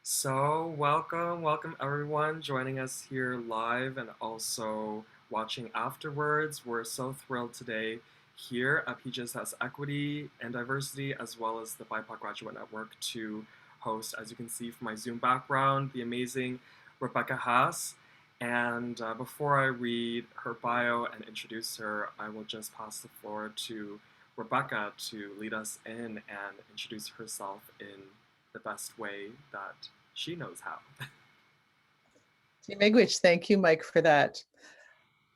Welcome everyone joining us here live and also watching afterwards. We're so thrilled today here at PGSS Equity and Diversity, as well as the BIPOC Graduate Network, to host, as you can see from my Zoom background, the amazing Rebecca Haas. And before I read her bio and introduce her, I will just pass the floor to Rebecca to lead us in and introduce herself in the best way that she knows how. Miigwech, thank you, Mike, for that.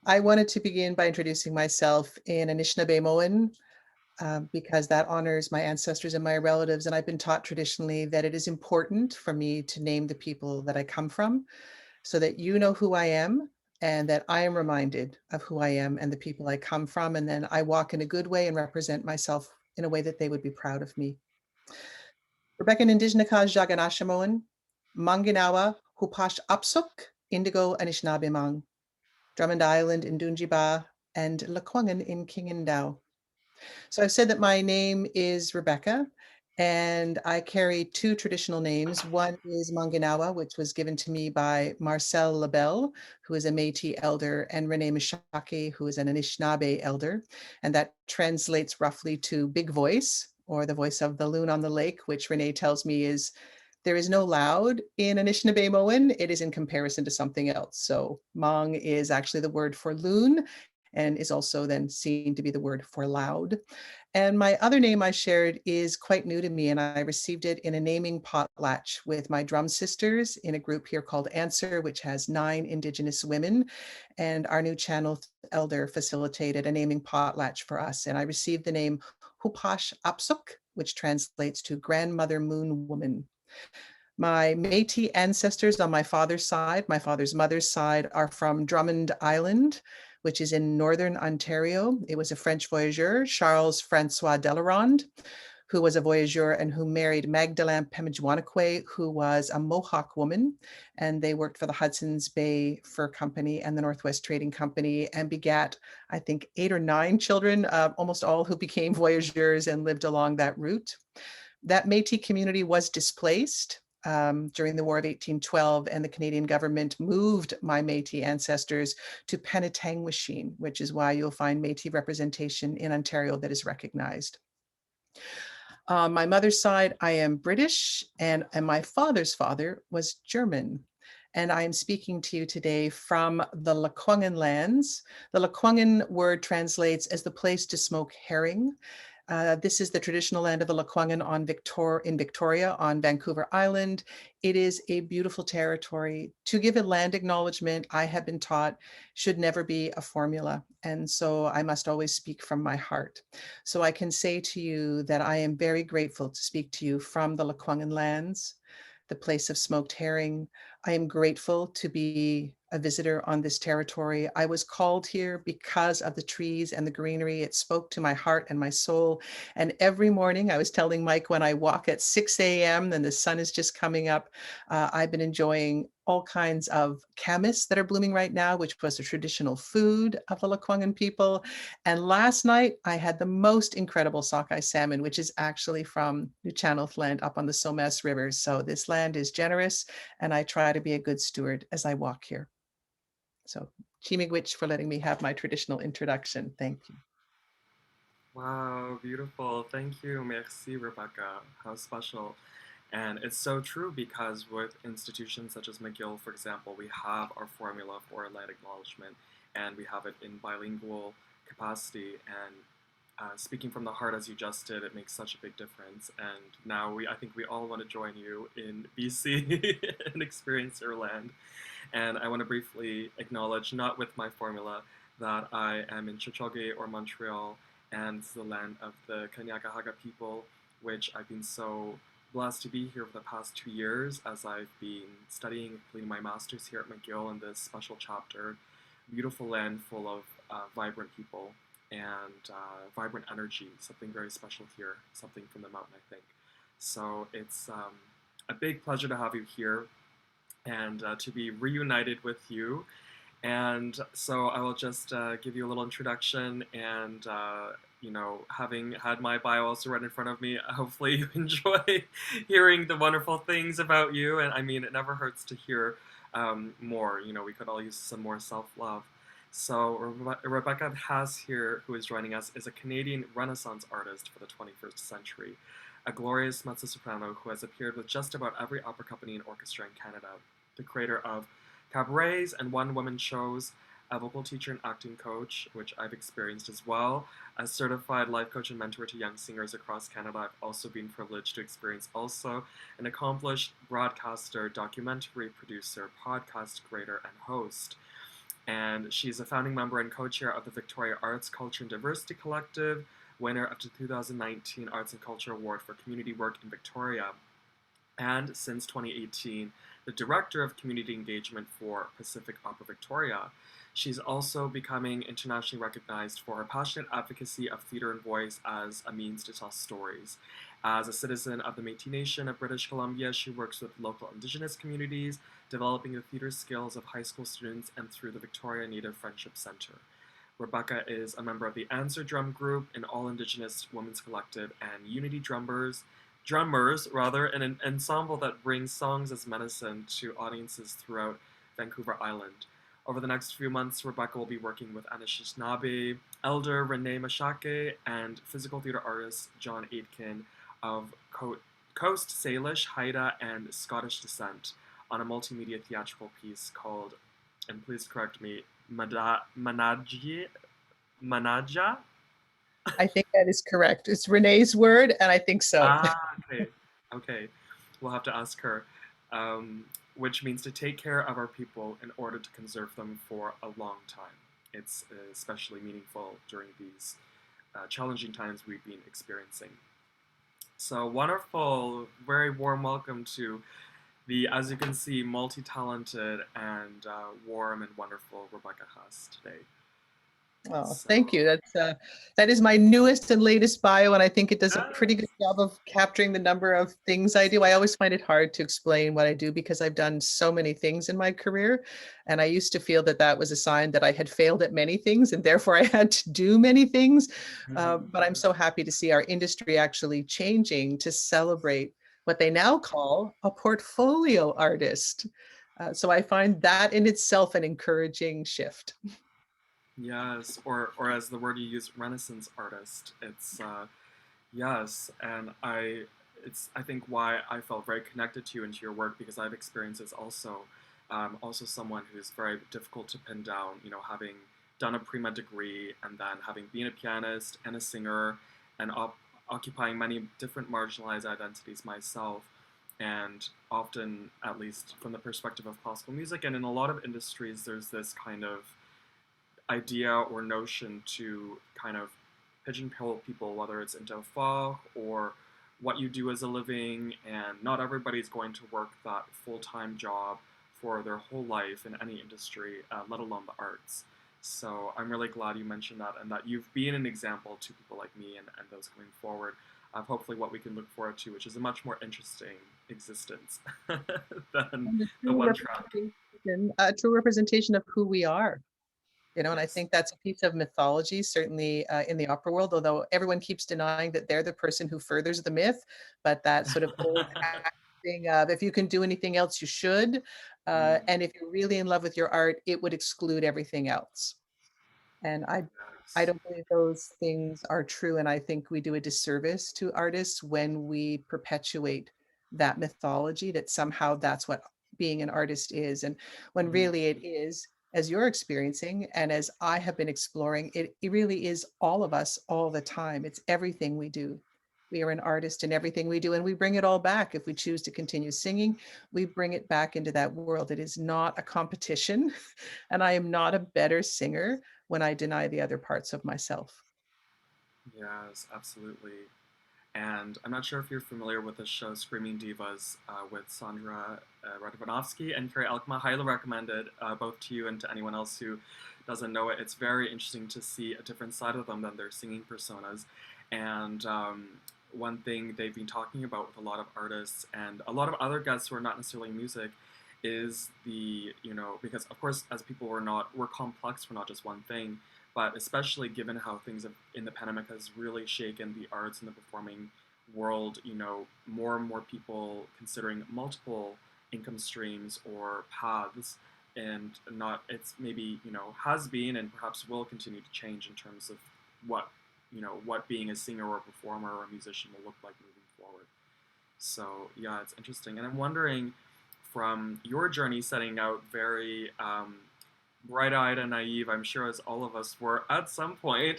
I wanted to begin by introducing myself in Anishinaabe because that honors my ancestors and my relatives. And I've been taught traditionally that it is important for me to name the people that I come from so that you know who I am and that I am reminded of who I am and the people I come from. And then I walk in a good way and represent myself in a way that they would be proud of me. Rebecca Indigenous Jaganashamoan, Manginawa, Hupash Apsuk, Indigo Anishinaabe Drummond Island in Dungiba, and Lekwungen in Kingindao. So I've said that my name is Rebecca, and I carry two traditional names. One is Manginawa, which was given to me by Marcel Labelle, who is a Métis elder, and Renee Mishaki, who is an Anishinaabe elder. And that translates roughly to big voice, or the voice of the loon on the lake, which Renee tells me is there is no loud in Anishinaabe it is in comparison to something else. So Mang is actually the word for loon and is also then seen to be the word for loud. And my other name I shared is quite new to me, and I received it in a naming potlatch with my drum sisters in a group here called Answer, which has 9 Indigenous women. And our new channel elder facilitated a naming potlatch for us. And I received the name Hupash Apsuk, which translates to Grandmother Moon Woman. My Métis ancestors on my father's mother's side are from Drummond Island, which is in northern Ontario. It was a French voyageur, Charles Francois Delarond, who was a voyageur and who married Magdalene Pemijwanakwe, who was a Mohawk woman. And they worked for the Hudson's Bay Fur Company and the Northwest Trading Company and begat, I think, 8 or 9 children, almost all who became voyageurs and lived along that route. That Métis community was displaced during the War of 1812, and the Canadian government moved my Métis ancestors to Penetangwisheen, which is why you'll find Métis representation in Ontario that is recognized. On my mother's side, I am British, and my father's father was German. And I am speaking to you today from the Lekwungen lands. The Lekwungen word translates as the place to smoke herring. This is the traditional land of the Lekwungen in Victoria on Vancouver Island. It is a beautiful territory. To give a land acknowledgement, I have been taught, should never be a formula. And so I must always speak from my heart. So I can say to you that I am very grateful to speak to you from the Lekwungen lands, the place of smoked herring. I am grateful to be a visitor on this territory. I was called here because of the trees and the greenery. It spoke to my heart and my soul. And every morning, I was telling Mike, when I walk at 6 a.m. and the sun is just coming up, I've been enjoying all kinds of camas that are blooming right now, which was a traditional food of the Lekwungen people. And last night, I had the most incredible sockeye salmon, which is actually from Newchannel land up on the Somas River. So this land is generous, and I try to be a good steward as I walk here. So Chimigwich for letting me have my traditional introduction. Thank you. Wow, beautiful. Thank you. Merci, Rebecca. How special. And it's so true because with institutions such as McGill, for example, we have our formula for land acknowledgement and we have it in bilingual capacity. And speaking from the heart as you just did, it makes such a big difference. And now I think we all want to join you in BC and experience your land. And I want to briefly acknowledge, not with my formula, that I am in Chichoge or Montreal, and the land of the Kanien'kehá:ka people, which I've been so blessed to be here for the past 2 years as I've been studying and completing my master's here at McGill in this special chapter. Beautiful land full of vibrant people and vibrant energy, something very special here, something from the mountain, I think. So it's a big pleasure to have you here and to be reunited with you. And so I will just give you a little introduction and having had my bio also right in front of me, hopefully you enjoy hearing the wonderful things about you. And I mean, it never hurts to hear more. We could all use some more self love. So, Rebecca Haas here, who is joining us, is a Canadian Renaissance artist for the 21st century, a glorious mezzo soprano who has appeared with just about every opera company and orchestra in Canada, the creator of cabarets and one-woman shows, a vocal teacher and acting coach, which I've experienced as well, a certified life coach and mentor to young singers across Canada. I've also been privileged to experience also an accomplished broadcaster, documentary producer, podcast creator, and host. And she's a founding member and co-chair of the Victoria Arts, Culture and Diversity Collective, winner of the 2019 Arts and Culture Award for Community Work in Victoria, and since 2018, the Director of Community Engagement for Pacific Opera Victoria. She's also becoming internationally recognized for her passionate advocacy of theater and voice as a means to tell stories. As a citizen of the Métis Nation of British Columbia, she works with local Indigenous communities, developing the theater skills of high school students and through the Victoria Native Friendship Center. Rebecca is a member of the Answer Drum Group, an all-Indigenous women's collective, and Unity Drummers, an ensemble that brings songs as medicine to audiences throughout Vancouver Island. Over the next few months, Rebecca will be working with Anishinaabe elder Renee Mashake and physical theater artist John Aitken of Coast Salish, Haida, and Scottish descent on a multimedia theatrical piece called, and please correct me, Manaja? I think that is correct. It's Renee's word, and I think so. Okay. Okay. We'll have to ask her. Which means to take care of our people in order to conserve them for a long time. It's especially meaningful during these challenging times we've been experiencing. So wonderful, very warm welcome to the, as you can see, multi-talented and warm and wonderful Rebecca Haas today. Oh, So, thank you. That is my newest and latest bio, and I think it does a pretty good job of capturing the number of things I do. I always find it hard to explain what I do because I've done so many things in my career, and I used to feel that that was a sign that I had failed at many things, and therefore I had to do many things. But I'm so happy to see our industry actually changing to celebrate what they now call a portfolio artist. So I find that in itself an encouraging shift. yes, or as the word you use, Renaissance artist. It's yes, and I think why I felt very connected to you and to your work because I've experienced this also. Also someone who's very difficult to pin down. Having done a pre-med degree and then having been a pianist and a singer and occupying many different marginalized identities myself, and often, at least from the perspective of classical music, and in a lot of industries, there's this kind of idea or notion to kind of pigeonhole people, whether it's into folk or what you do as a living, and not everybody's going to work that full-time job for their whole life in any industry, let alone the arts. So I'm really glad you mentioned that and that you've been an example to people like me and those coming forward of hopefully what we can look forward to, which is a much more interesting existence than the one track. A true representation of who we are. And I Yes. think that's a piece of mythology, certainly in the opera world, although everyone keeps denying that they're the person who furthers the myth, but that sort of old thing of if you can do anything else, you should. Mm, And if you're really in love with your art, it would exclude everything else. And I yes. don't believe those things are true. And I think we do a disservice to artists when we perpetuate that mythology that somehow that's what being an artist is. And when Mhm. really it is, as you're experiencing, and as I have been exploring, it really is all of us all the time. It's everything we do. We are an artist in everything we do, and we bring it all back. If we choose to continue singing, we bring it back into that world. It is not a competition, and I am not a better singer when I deny the other parts of myself. Yes, absolutely. And I'm not sure if you're familiar with the show Screaming Divas with Sandra Radvanovsky and Carrie Alkma. Highly recommended both to you and to anyone else who doesn't know it. It's very interesting to see a different side of them than their singing personas. And one thing they've been talking about with a lot of artists and a lot of other guests who are not necessarily music is because of course as people we're complex, we're not just one thing, but especially given how things have, in the pandemic has really shaken the arts and the performing world, more and more people considering multiple income streams or paths, and not it's maybe has been and perhaps will continue to change in terms of what what being a singer or a performer or a musician will look like moving forward. So yeah, it's interesting, and I'm wondering from your journey setting out very bright-eyed and naive, I'm sure as all of us were at some point,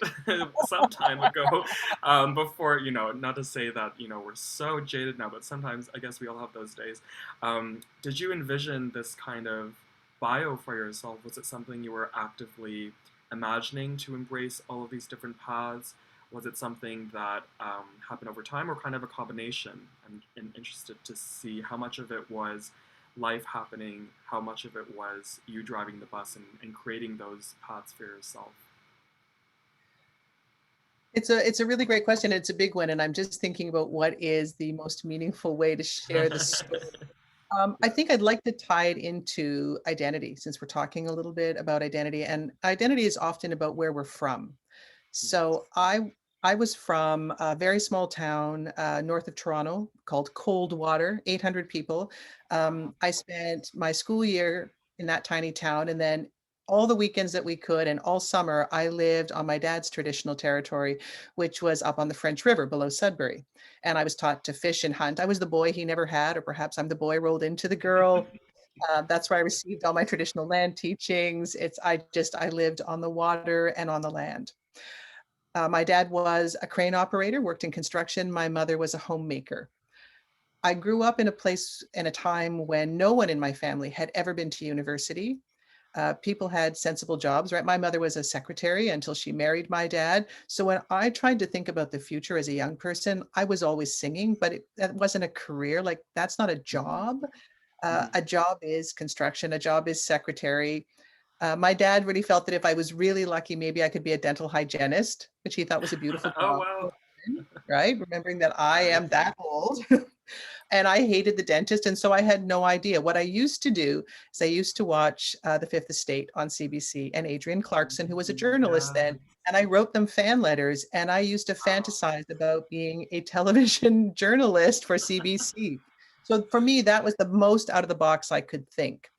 some time ago, before, not to say that, we're so jaded now, but sometimes I guess we all have those days. Did you envision this kind of bio for yourself? Was it something you were actively imagining to embrace all of these different paths? Was it something that happened over time or kind of a combination? I'm interested to see how much of it was life happening, how much of it was you driving the bus and creating those paths for yourself? It's a really great question. It's a big one, and I'm just thinking about what is the most meaningful way to share the story. I Yeah. think I'd like to tie it into identity, since we're talking a little bit about identity, and identity is often about where we're from. So Yes. I was from a very small town north of Toronto called Coldwater, 800 people. Wow. I spent my school year in that tiny town, and then all the weekends that we could, and all summer, I lived on my dad's traditional territory, which was up on the French River below Sudbury. And I was taught to fish and hunt. I was the boy he never had, or perhaps I'm the boy rolled into the girl. That's where I received all my traditional land teachings. I lived on the water and on the land. My dad was a crane operator, worked in construction. My mother was a homemaker. I grew up in a place and a time when no one in my family had ever been to university. People had sensible jobs, right? My mother was a secretary until she married my dad. So when I tried to think about the future as a young person, I was always singing, but that wasn't a career. Like, that's not a Mhm. job. Mhm. A job is construction, a job is secretary. My dad really felt that if I was really lucky, maybe I could be a dental hygienist, which he thought was a beautiful Oh job, wow. right? Remembering that I Right. am that old. And I hated the dentist. And so I had no idea. What I used to do is I used to watch The Fifth Estate on CBC and Adrian Clarkson, who was a journalist Yeah. then. And I wrote them fan letters, and I used to Wow. fantasize about being a television journalist for CBC. So for me, that was the most out of the box I could think.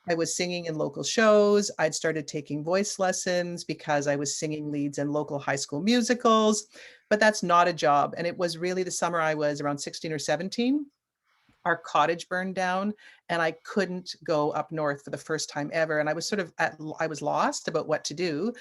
I was singing in local shows. I'd started taking voice lessons because I was singing leads in local high school musicals, but that's not a job. And it was really the summer I was around 16 or 17. Our cottage burned down, and I couldn't go up north for the first time ever. And I was I was lost about what to do.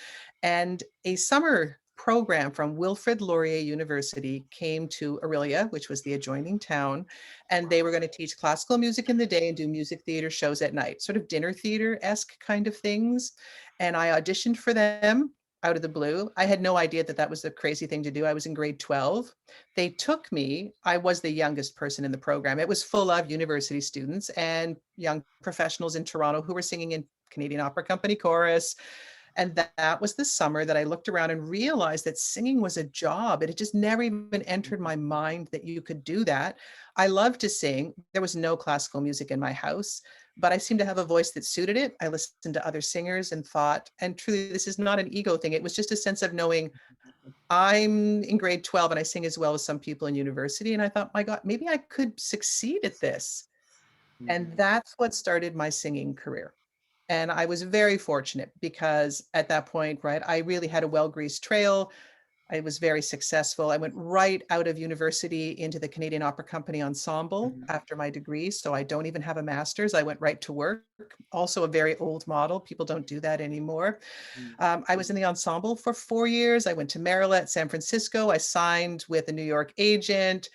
And a summer program from Wilfrid Laurier University came to Aurelia, which was the adjoining town, and they Wow. were going to teach classical music in the day and do music theater shows at night, sort of dinner theater-esque kind of things. And I auditioned for them out of the blue. I had no idea that that was a crazy thing to do. I was in grade 12. They took me. I was the youngest person in the program. It was full of university students and young professionals in Toronto who were singing in Canadian Opera Company chorus. And that was the summer that I looked around and realized that singing was a job. It had just never even entered my mind that you could do that. I love to sing. There was no classical music in my house, but I seemed to have a voice that suited it. I listened to other singers and thought, and truly, this is not an ego thing. It was just a sense of knowing I'm in grade 12 and I sing as well as some people in university. And I thought, my God, maybe I could succeed at this. And Mhm. that's what started my singing career. And I was very fortunate because at that point, right, I really had a well-greased trail. I was very successful. I went right out of university into the Canadian Opera Company ensemble Mhm. after my degree. So I don't even have a master's. I went right to work. Also a very old model. People don't do that anymore. Mhm. I was in the ensemble for 4 years. I went to Maryland, San Francisco. I signed with a New York agent.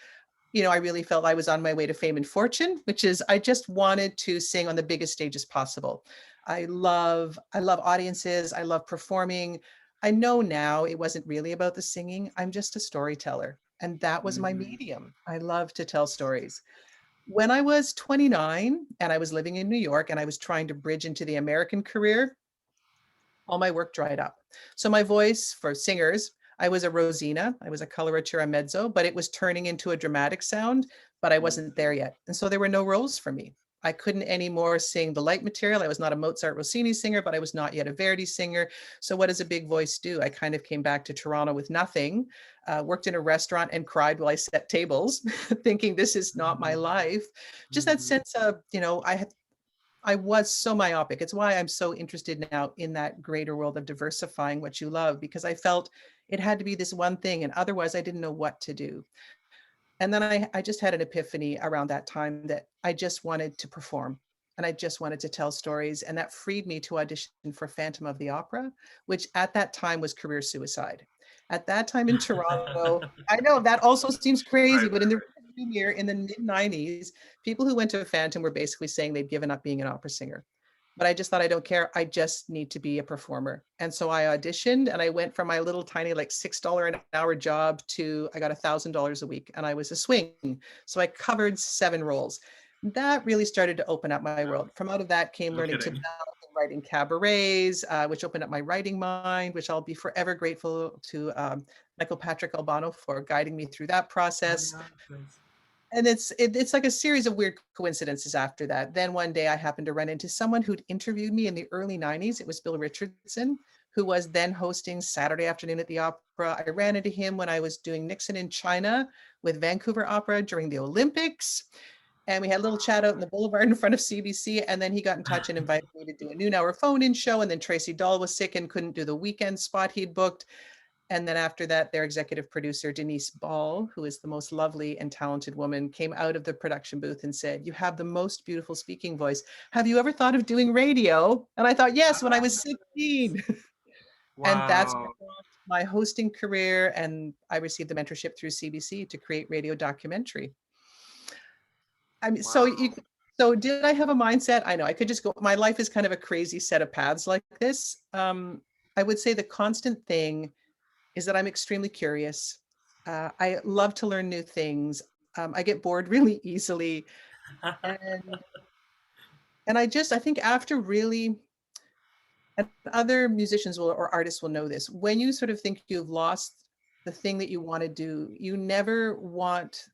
I really felt I was on my way to fame and fortune, which is I just wanted to sing on the biggest stages possible. I love audiences. I love performing. I know now it wasn't really about the singing. I'm just a storyteller. And that was my Mhm. medium. I love to tell stories. When I was 29 and I was living in New York and I was trying to bridge into the American career, all my work dried up. So my voice for singers, I was a Rosina, I was a coloratura mezzo, but it was turning into a dramatic sound, but I wasn't there Mhm. yet. And so there were no roles for me. I couldn't anymore sing the light material. I was not a Mozart Rossini singer, but I was not yet a Verdi singer. So what does a big voice do? I kind of came back to Toronto with nothing, worked in a restaurant and cried while I set tables, thinking this is not my Mhm. life. Just that Mhm. sense of, I was so myopic. It's why I'm so interested now in that greater world of diversifying what you love, because I felt it had to be this one thing, and otherwise I didn't know what to do. And then I just had an epiphany around that time that I just wanted to perform and I just wanted to tell stories. And that freed me to audition for Phantom of the Opera, which at that time was career suicide. At that time in Toronto, I know that also seems crazy, Right. but in the year in the mid 90s, people who went to Phantom were basically saying they'd given up being an opera singer. But I just thought, I don't care. I just need to be a performer. And so I auditioned and I went from my little tiny, like $6 an hour job to I got $1,000 a week and I was a swing. So I covered 7 roles. That really started to open up my world. From out of that came No learning to kidding. belt and writing cabarets, which opened up my writing mind, which I'll be forever grateful to Michael Patrick Albano for guiding me through that Oh, process. yeah. Thanks. And it's like a series of weird coincidences after that. Then one day I happened to run into someone who'd interviewed me in the early 90s. It was Bill Richardson, who was then hosting Saturday Afternoon at the Opera. I ran into him when I was doing Nixon in China with Vancouver Opera during the Olympics. And we had a little chat out in the boulevard in front of CBC. And then he got in touch and invited me to do a noon hour phone in show. And then Tracy Dahl was sick and couldn't do the weekend spot he'd booked. And then after that, their executive producer, Denise Ball, who is the most lovely and talented woman, came out of the production booth and said, "You have the most beautiful speaking voice. Have you ever thought of doing radio?" And I thought, yes, when I was 16. And that's Wow. what launched my hosting career. And I received the mentorship through CBC to create radio documentary. I mean, Wow. so did I have a mindset? I know I could just go, my life is kind of a crazy set of paths like this. I would say the constant thing is that I'm extremely curious. I love to learn new things. I get bored really easily. And I think after really, and other musicians will or artists will know this, when you sort of think you've lost the thing that you want to do, you never want,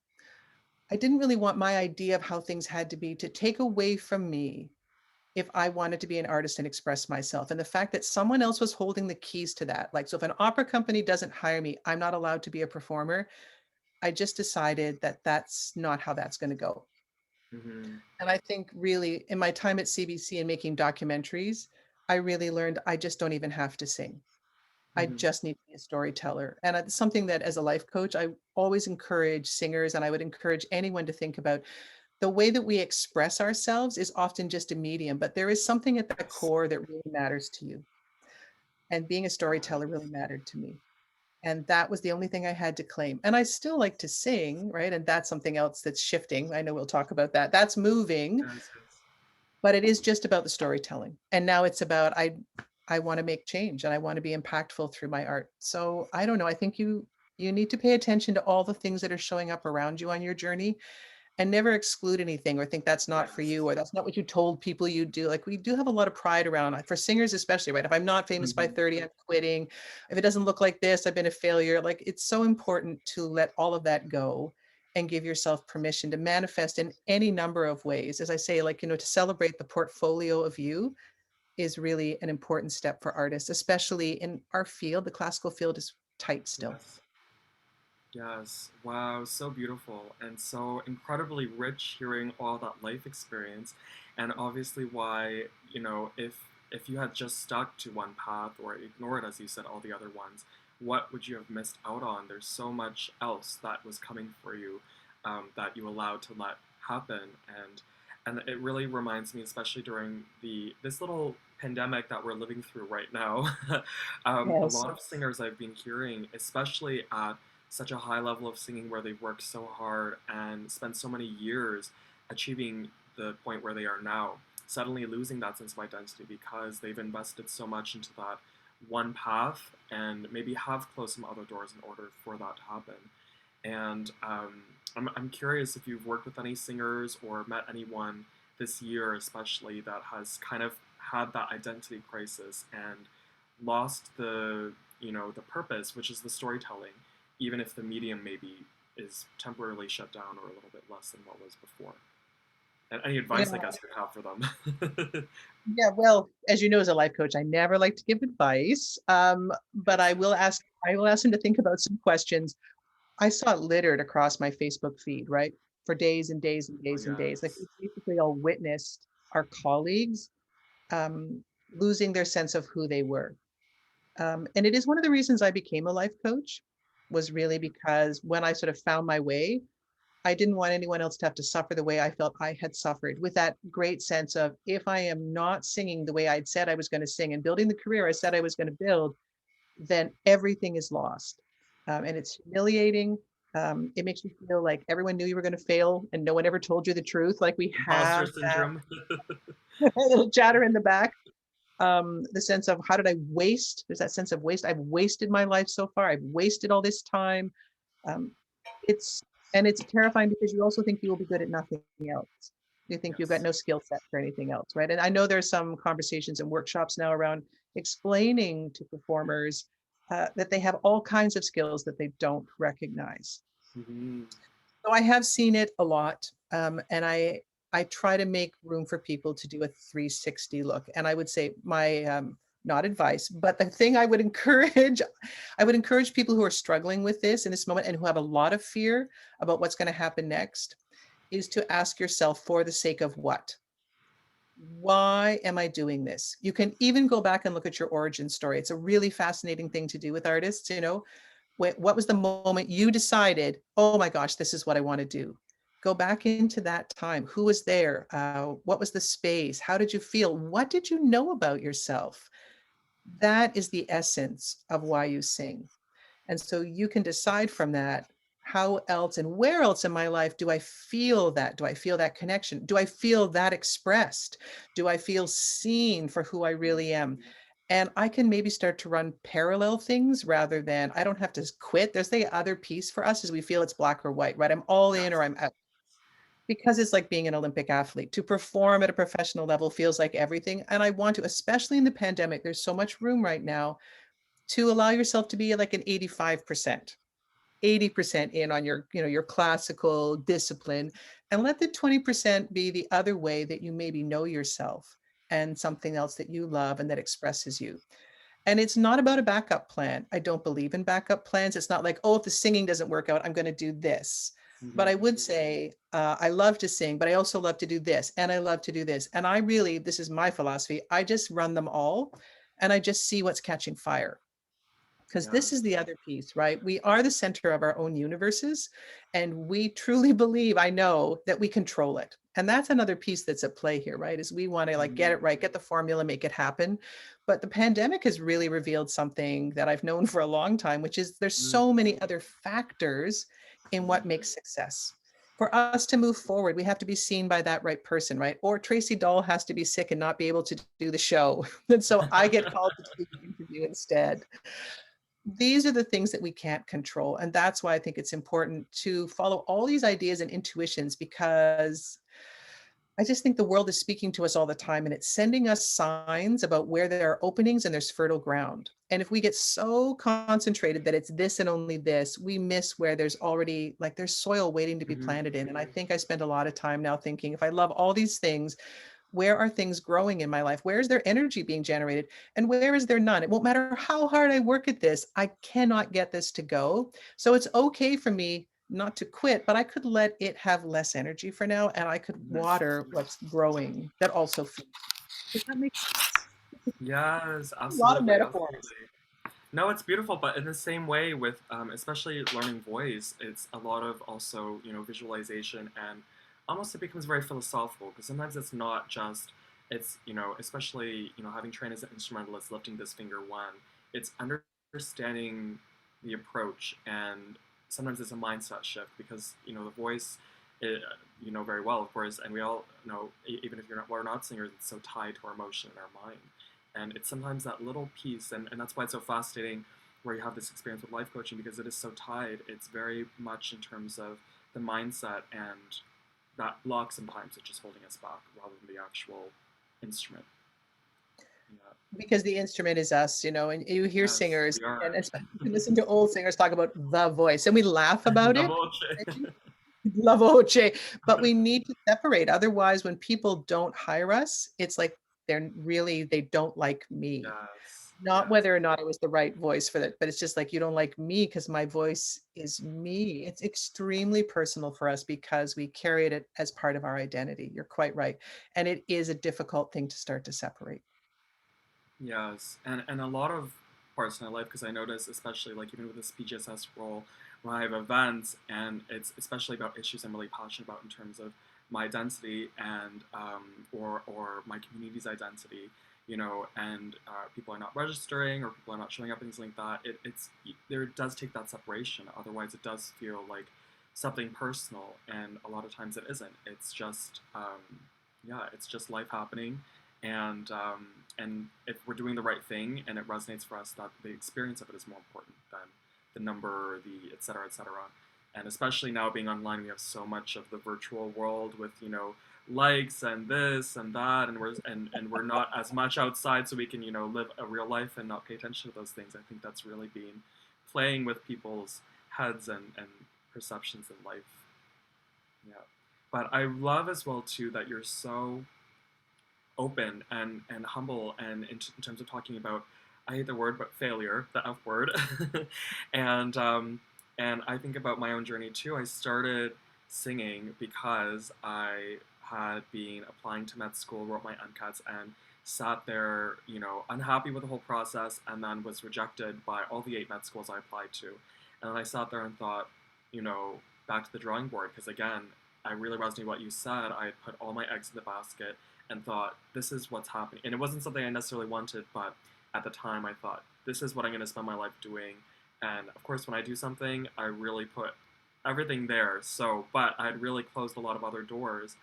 I didn't really want my idea of how things had to be to take away from me if I wanted to be an artist and express myself. And the fact that someone else was holding the keys to that, like, so if an opera company doesn't hire me, I'm not allowed to be a performer. I just decided that that's not how that's going to go. Mhm. And I think really in my time at CBC and making documentaries, I really learned I just don't even have to sing. I Mhm. just need to be a storyteller. And it's something that as a life coach, I always encourage singers and I would encourage anyone to think about the way that we express ourselves is often just a medium, but there is something at the Yes. core that really matters to you. And being a storyteller really Yes. mattered to me. And that was the only thing I had to claim. And I still like to sing, right? And that's something else that's shifting. I know we'll talk about that. That's moving, Yes. Yes. but it is just about the storytelling. And now it's about I want to make change and I want to be impactful through my art. So I don't know. I think you need to pay attention to all the things that are showing up around you on your journey and never exclude anything or think that's not for Yes. you or that's not what you told people you do. Like we do have a lot of pride around for singers, especially, right? If I'm not famous by Mhm. 30, I'm quitting. If it doesn't look like this, I've been a failure. Like it's so important to let all of that go and give yourself permission to manifest in any number of ways. As I say, like, to celebrate the portfolio of you is really an important step for artists, especially in our field. The classical field is tight still. Yes. Yes. Wow. So beautiful and so incredibly rich hearing all that life experience, and obviously why if you had just stuck to one path or ignored, as you said, all the other ones, what would you have missed out on? There's so much else that was coming for you, that you allowed to let happen, and it really reminds me, especially during the this little pandemic that we're living through right now. A Yes. lot of singers I've been hearing, especially at such a high level of singing where they've worked so hard and spent so many years achieving the point where they are now, suddenly losing that sense of identity because they've invested so much into that one path and maybe have closed some other doors in order for that to happen. And I'm curious if you've worked with any singers or met anyone this year, especially, that has kind of had that identity crisis and lost the purpose, which is the storytelling, even if the medium maybe is temporarily shut down or a little bit less than what was before. And any advice, I Yeah. guess, you'd have for them? Yeah, well, as you know, as a life coach, I never like to give advice, but Yes. I will ask him to think about some questions. I saw it littered across my Facebook feed, right? For days and days and Oh, days and days. Like, we yes. basically all witnessed our colleagues um, losing their sense of who they were. And it is one of the reasons I became a life coach, was really because when I sort of found my way, I didn't want anyone else to have to suffer the way I felt I had suffered, with that great sense of, if I am not singing the way I'd said I was going to sing and building the career I said I was going to build, then everything is lost. And it's humiliating. It makes you feel like everyone knew you were going to fail and no one ever told you the truth. Like, we Imposter have that syndrome. little chatter in the back. The sense of, how did I waste? There's that sense of waste. I've wasted my life so far. I've wasted all this time. Um, it's and it's terrifying because you also think you will be good at nothing else. You think you've got Yes. no skill set for anything else, right? And I know there's some conversations and workshops now around explaining to performers that they have all kinds of skills that they don't recognize. Hmm. So I have seen it a lot, and I try to make room for people to do a 360 look. And I would say my not advice, but the thing I would encourage people who are struggling with this in this moment and who have a lot of fear about what's going to happen next, is to ask yourself, for the sake of what? Why am I doing this? You can even go back and look at your origin story. It's a really fascinating thing to do with artists, you know. What was the moment you decided, oh my gosh, this is what I want to do? Go back into that time. Who was there? What was the space? How did you feel? What did you know about yourself? That is the essence of why you sing. And so you can decide from that, how else and where else in my life do I feel that? Do I feel that connection? Do I feel that expressed? Do I feel seen for who I really am? And I can maybe start to run parallel things, rather than, I don't have to quit. There's the other piece for us, is we feel it's black or white, right? I'm all in Yes. or I'm out. Because it's like being an Olympic athlete. To perform at a professional level feels like everything. And I want to, especially in the pandemic, there's so much room right now to allow yourself to be like an 85%. 80% in on your, you know, your classical discipline, and let the 20% be the other way that you maybe know yourself and something else that you love and that expresses you. And it's not about a backup plan. I don't believe in backup plans. It's not like, oh, if the singing doesn't work out, I'm going to do this. But Hmm. I would say, I love to sing, but I also love to do this, and I love to do this. And I really, this is my philosophy, I just run them all and I just see what's catching fire. Because this is Yes. the other piece, right? We are the center of our own universes, and we truly believe, I know, that we control it. And that's another piece that's at play here, right? Is we want to like get Mm-hmm. it right, get the formula, make it happen. But the pandemic has really revealed something that I've known for a long time, which is there's so many other factors in what makes success. For us to move forward, we have to be seen by that right person, right? Or Tracy Doll has to be sick and not be able to do the show. And so I get called to do the interview instead. These are the things that we can't control. And that's why I think it's important to follow all these ideas and intuitions, because I just think the world is speaking to us all the time, and it's sending us signs about where there are openings and there's fertile ground. And if we get so concentrated that it's this and only this, we miss where there's already, like, there's soil waiting to be Hmm. planted in. And I think I spend a lot of time now thinking, if I love all these things, where are things growing in my life? Where is there energy being generated? And where is there none? It won't matter how hard I work at this, I cannot get this to go. So it's okay for me not to quit, but I could let it have less energy for now, and I could water what's growing that also feeds. Does that make sense? Yes, A lot of absolutely, metaphors. absolutely. No, it's beautiful, but in the same way with especially learning voice, it's a lot of also, visualization, and almost it becomes very philosophical, because sometimes it's not just, it's, especially, having trained as an instrumentalist, lifting this finger one, it's understanding the approach, and sometimes it's a mindset shift, because, the voice, it, you know very well, of course, and we all know, even if we're not singers, it's so tied to our emotion and our mind. And it's sometimes that little piece, and that's why it's so fascinating where you have this experience with life coaching, because it is so tied. It's very much in terms of the mindset, and that block sometimes it's just holding us back rather than the actual instrument. Yeah. Because the instrument is us, you know, and you hear Yes, singers, we and are. especially you can listen to old singers talk about the voice, and we laugh about it. Double check. love OJ, but we need to separate. Otherwise, when people don't hire us, it's like they don't like me. Yes, Not yes. whether or not I was the right voice for that, but it's just like, you don't like me because my voice is me. It's extremely personal for us because we carry it as part of our identity. You're quite right. And it is a difficult thing to start to separate. Yes, and a lot of parts in my life because I notice, especially like even with this PGSS role, when I have events and it's especially about issues I'm really passionate about in terms of my identity and or my community's identity, you know, and people are not registering or people are not showing up, things like that. It's there does take that separation. Otherwise, it does feel like something personal, and a lot of times it isn't. It's just yeah, it's just life happening and if we're doing the right thing and it resonates for us, that the experience of it is more important than the number, the et cetera, et cetera. And especially now being online, we have so much of the virtual world with, you know, likes and this and that, and we're not as much outside, so we can, you know, live a real life and not pay attention to those things. I think that's really been playing with people's heads and perceptions in life. Yeah. But I love as well too that you're so open and humble and in terms of talking about, I hate the word but failure, the F word. and and I think about my own journey too. I started singing because I had been applying to med school, wrote my MCATs, and sat there, you know, unhappy with the whole process, and then was rejected by all the 8 med schools I applied to. And then I sat there and thought, you know, back to the drawing board, because again, I really resonated with what you said. I had put all my eggs in the basket and thought, this is what's happening. And it wasn't something I necessarily wanted, but at the time I thought, this is what I'm going to spend my life doing. And of course, when I do something, I really put everything there. So, but I had really closed a lot of other doors,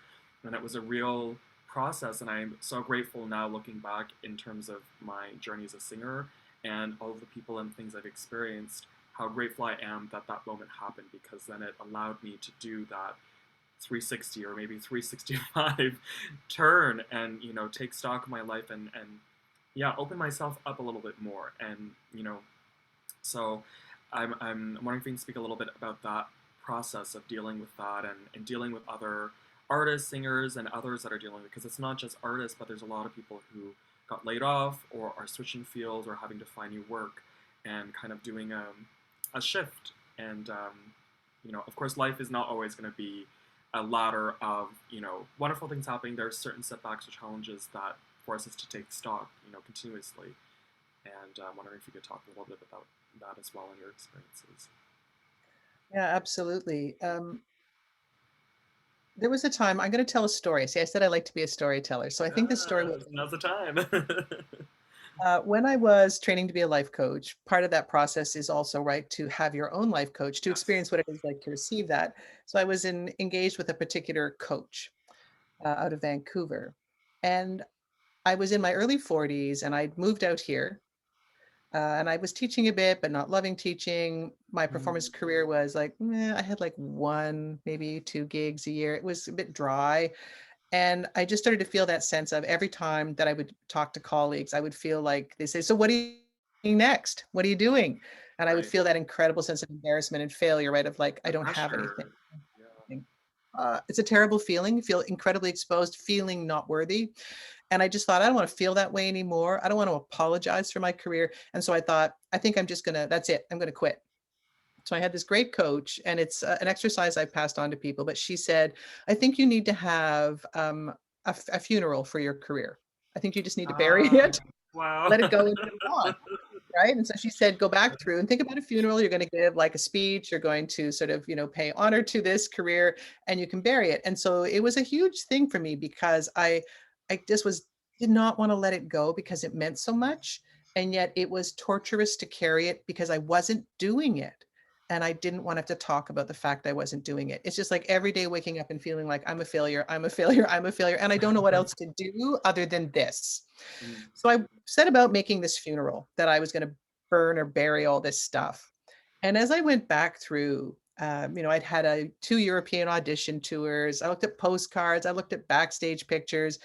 and it was a real process. And I'm so grateful now looking back in terms of my journey as a singer and all of the people and things I've experienced, how grateful I am that that moment happened, because then it allowed me to do that 360 or maybe 365 turn and, you know, take stock of my life and yeah, open myself up a little bit more. And, you know, so I'm wondering if you can speak a little bit about that process of dealing with that and dealing with other artists, singers, and others that are dealing with, because it's not just artists, but there's a lot of people who got laid off or are switching fields or having to find new work and kind of doing a shift. And you know, of course, life is not always going to be a ladder of, you know, wonderful things happening. There are certain setbacks or challenges that force us to take stock, you know, continuously. And I'm wondering if you could talk a little bit about that as well in your experiences. Yeah, absolutely. There was a time I'm going to tell a story. See, I said I like to be a storyteller. So I think this story will. Now's the time. When I was training to be a life coach, part of that process is also right to have your own life coach to Yes. experience what it is like to receive that. So I was engaged with a particular coach out of Vancouver, and I was in my early 40s, and I'd moved out here. And I was teaching a bit, but not loving teaching. My performance Mm, career was like, I had like one, maybe 2 gigs a year. It was a bit dry. And I just started to feel that sense of every time that I would talk to colleagues, I would feel like they say, "So what are you doing next? What are you doing?" And I would right. feel that incredible sense of embarrassment and failure, right? Of like, I The don't have anything. pressure. Yeah. It's a terrible feeling, feel incredibly exposed, feeling not worthy. And I just thought, I don't want to feel that way anymore. I don't want to apologize for my career. And so I thought, I think I'm just going to, that's it. I'm going to quit. So I had this great coach, and it's an exercise I passed on to people. But she said, I think you need to have a funeral for your career. I think you just need to bury Ah, it, wow. let it go and move on. Right. And so she said, go back through and think about a funeral. You're going to give like a speech. You're going to sort of, pay honor to this career, and you can bury it. And so it was a huge thing for me because I just did not want to let it go because it meant so much. And yet it was torturous to carry it because I wasn't doing it. And I didn't want to have to talk about the fact I wasn't doing it. It's just like every day waking up and feeling like I'm a failure, I'm a failure, I'm a failure. And I don't know what else to do other than this. Mm, So I set about making this funeral that I was going to burn or bury all this stuff. And as I went back through, I'd had 2 European audition tours. I looked at postcards. I looked at backstage pictures.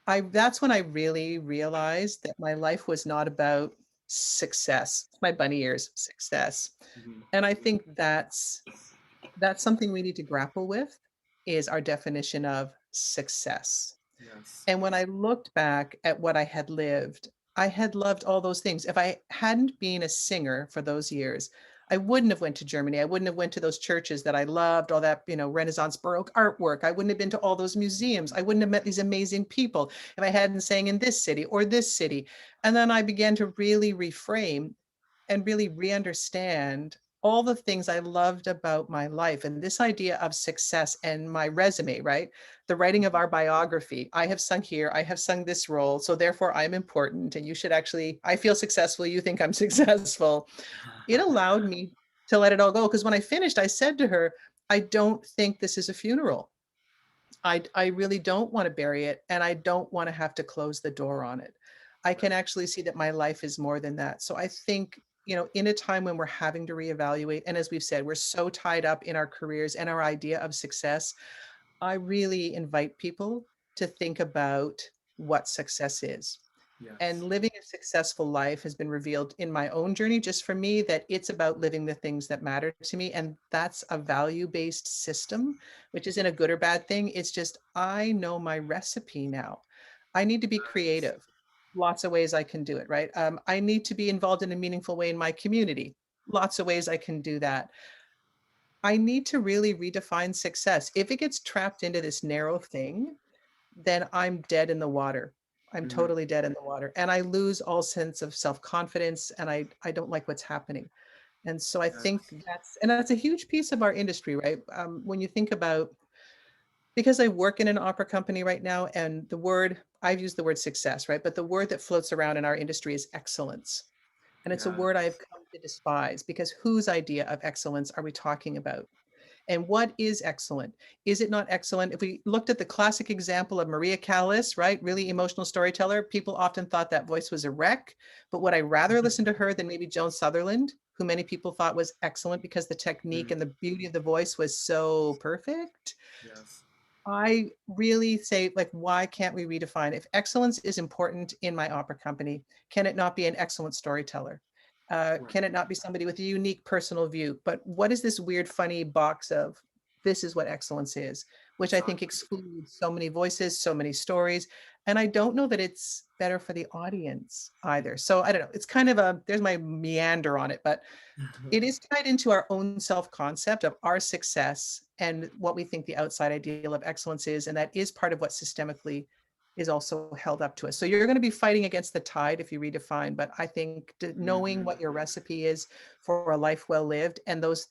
That's when I really realized that my life was not about success. My bunny ears, success. mhm. And I think that's that's something we need to grapple with is our definition of success. Yes. And when I looked back at what I had lived, I had loved all those things. If I hadn't been a singer for those years, I wouldn't have went to Germany. I wouldn't have went to those churches that I loved, all that, Renaissance Baroque artwork. I wouldn't have been to all those museums. I wouldn't have met these amazing people if I hadn't sang in this city or this city. And then I began to really reframe and really re-understand all the things I loved about my life and this idea of success and my resume, right? The writing of our biography. I have sung here, I have sung this role, so therefore I'm important and you should actually, I feel successful, you think I'm successful. It allowed me to let it all go because when I finished, I said to her, I don't think this is a funeral. I really don't want to bury it and I don't want to have to close the door on it. I Right. can actually see that my life is more than that. So I think, in a time when we're having to reevaluate, and as we've said, we're so tied up in our careers and our idea of success, I really invite people to think about what success is. And Yes. living a successful life has been revealed in my own journey, just for me, that it's about living the things that matter to me. And that's a value based system, which isn't a good or bad thing. It's just, I know my recipe now. I need to be Nice. creative. Lots of ways I can do it, right? I need to be involved in a meaningful way in my community. Lots of ways I can do that. I need to really redefine success. If it gets trapped into this narrow thing, then I'm dead in the water. I'm Hmm. totally dead in the water. And I lose all sense of self-confidence and I don't like what's happening. And so I think Yes. that's a huge piece of our industry, right? When you think about, because I work in an opera company right now, and I've used the word success, right? But the word that floats around in our industry is excellence. And it's a word I've Yes. come to despise because whose idea of excellence are we talking about? And what is excellent? Is it not excellent? If we looked at the classic example of Maria Callas, right, really emotional storyteller, people often thought that voice was a wreck. But would I rather listen to her than maybe Joan Sutherland, who many people thought was excellent because the technique Mm. and the beauty of the voice was so perfect? Yes. I really say, like, why can't we redefine? If excellence is important in my opera company, can it not be an excellent storyteller? Right. Can it not be somebody with a unique personal view? But what is this weird, funny box of this is what excellence is, which I think Exactly. excludes so many voices, so many stories. And I don't know that it's better for the audience either. So I don't know. It's kind of there's my meander on it, but it is tied into our own self-concept of our success and what we think the outside ideal of excellence is. And that is part of what systemically is also held up to us. So you're going to be fighting against the tide if you redefine, but I think knowing Hmm. what your recipe is for a life well lived and those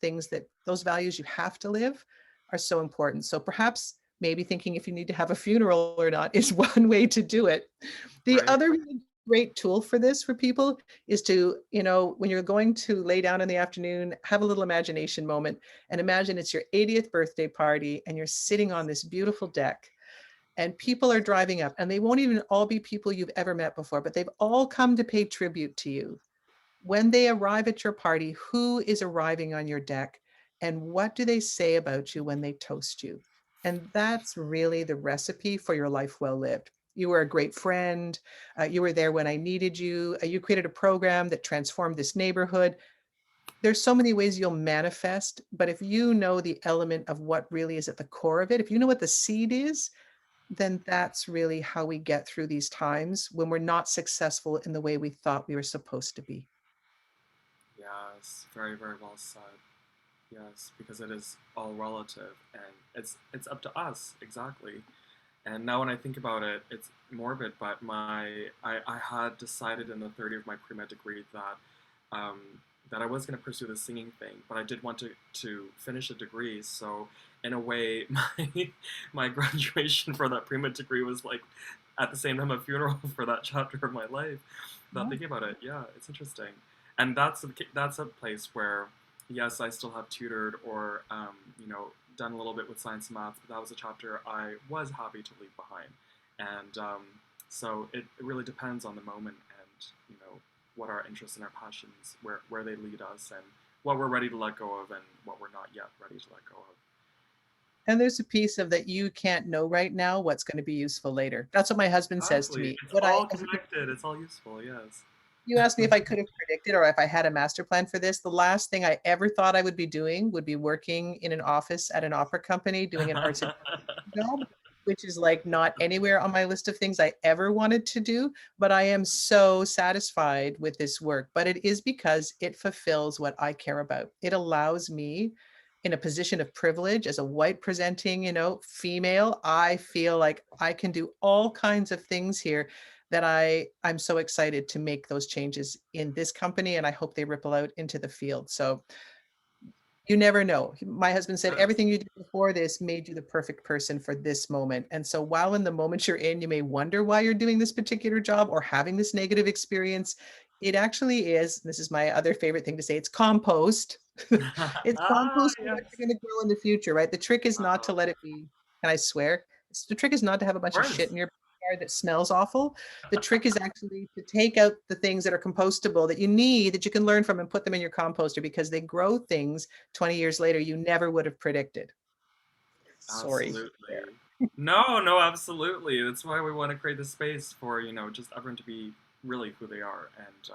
values you have to live are so important. So perhaps maybe thinking if you need to have a funeral or not is one way to do it. The Right. other really great tool for this for people is to, when you're going to lay down in the afternoon, have a little imagination moment and imagine it's your 80th birthday party and you're sitting on this beautiful deck and people are driving up and they won't even all be people you've ever met before, but they've all come to pay tribute to you. When they arrive at your party, who is arriving on your deck and what do they say about you when they toast you? And that's really the recipe for your life well lived. You were a great friend. You were there when I needed you. You created a program that transformed this neighborhood. There's so many ways you'll manifest, but if you know the element of what really is at the core of it, if you know what the seed is, then that's really how we get through these times when we're not successful in the way we thought we were supposed to be. Yes. Very, very well said. Yes, because it is all relative, and it's up to us exactly. And now when I think about it, it's morbid, but I had decided in the third year of my pre-med degree that um, that I was going to pursue the singing thing, but I did want to finish a degree. So in a way, my graduation for that pre-med degree was like at the same time a funeral for that chapter of my life. But thinking about it, yeah, it's interesting, and that's a place where yes, I still have tutored or done a little bit with science and math, but that was a chapter I was happy to leave behind. And so it really depends on the moment and what our interests and our passions, where they lead us, and what we're ready to let go of and what we're not yet ready to let go of. And there's a piece of that you can't know right now what's going to be useful later. That's what my husband says to Exactly, me. it's What I all as a connected. It's all useful. Yes. You asked me if I could have predicted or if I had a master plan for this. The last thing I ever thought I would be doing would be working in an office at an opera company doing an arts and job, which is like not anywhere on my list of things I ever wanted to do. But I am so satisfied with this work. But it is because it fulfills what I care about. It allows me in a position of privilege as a white presenting, female. I feel like I can do all kinds of things here that I'm so excited to make those changes in this company, and I hope they ripple out into the field. So you never know. My husband said Yes. everything you did before this made you the perfect person for this moment. And so while in the moment you're in, you may wonder why you're doing this particular job or having this negative experience. It actually is, this is my other favorite thing to say, it's compost. It's Ah, compost for what yes. you're going to grow in the future, right? The trick is not to Wow. let it be, can I swear? The trick is not to have a Of bunch of shit course. in your backyard that smells awful. The trick is actually to take out the things that are compostable that you need, that you can learn from, and put them in your composter, because they grow things 20 years later you never would have predicted. Sorry. There. Absolutely. No, no, absolutely. That's why we want to create this space for, just everyone to be really who they are. And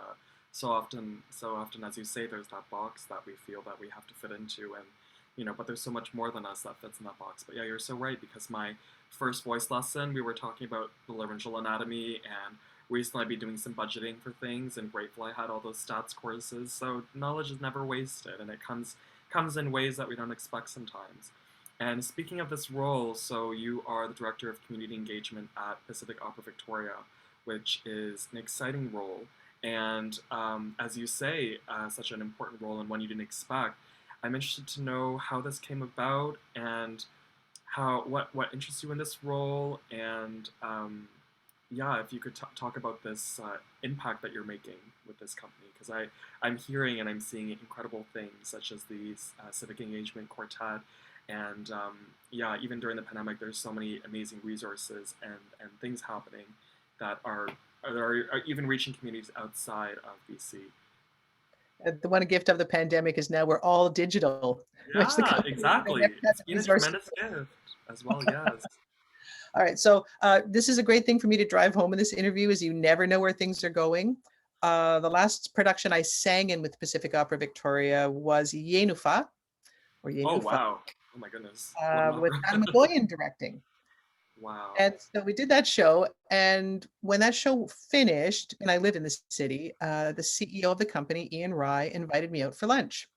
so often, as you say, there's that box that we feel that we have to fit into. And, but there's so much more than us that fits in that box. But yeah, you're so right, because my first voice lesson, we were talking about the laryngeal anatomy, and recently I've been doing some budgeting for things, and grateful I had all those stats courses. So knowledge is never wasted, and it comes in ways that we don't expect sometimes. And speaking of this role, so you are the Director of Community Engagement at Pacific Opera Victoria, which is an exciting role. And as you say, such an important role and one you didn't expect. I'm interested to know how this came about, and what interests you in this role, and yeah, if you could talk about this impact that you're making with this company, because I'm hearing and I'm seeing incredible things such as the civic engagement quartet, and yeah, even during the pandemic, there's so many amazing resources and things happening that are even reaching communities outside of BC. The one gift of the pandemic is now we're all digital, which the Yeah, company would have exactly. never had It's the been a resources. tremendous gift as well. Yes. All right, so this is a great thing for me to drive home in this interview, is you never know where things are going. The last production I sang in with Pacific Opera Victoria was Yenufa, or Oh Yenufa, wow. Oh my goodness. What an with opera. Adam McGill directing. Wow. And so we did that show. And when that show finished, and I live in the city, the CEO of the company, Ian Rye, invited me out for lunch.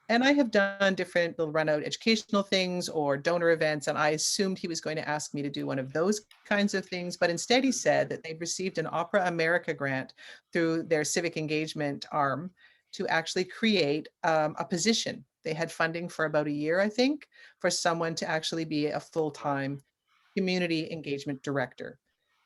And I have done different little run out educational things or donor events. And I assumed he was going to ask me to do one of those kinds of things. But instead, he said that they've received an Opera America grant through their civic engagement arm to actually create a position. They had funding for about a year, I think, for someone to actually be a full Wow. time community engagement director,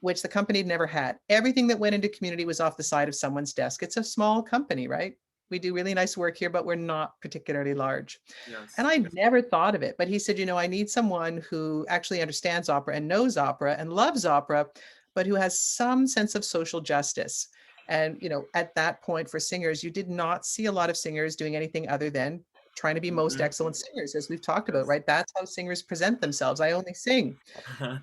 which the company never had. Everything that went into community was off the side of someone's desk. It's a small company, right? We do really nice work here, but we're not particularly large. And Yes. I never thought of it. But he said, I need someone who actually understands opera and knows opera and loves opera, but who has some sense of social justice. And, at that point for singers, you did not see a lot of singers doing anything other than trying to be most Hmm. excellent singers, as we've talked about, Yes. right? That's how singers present themselves. I only sing.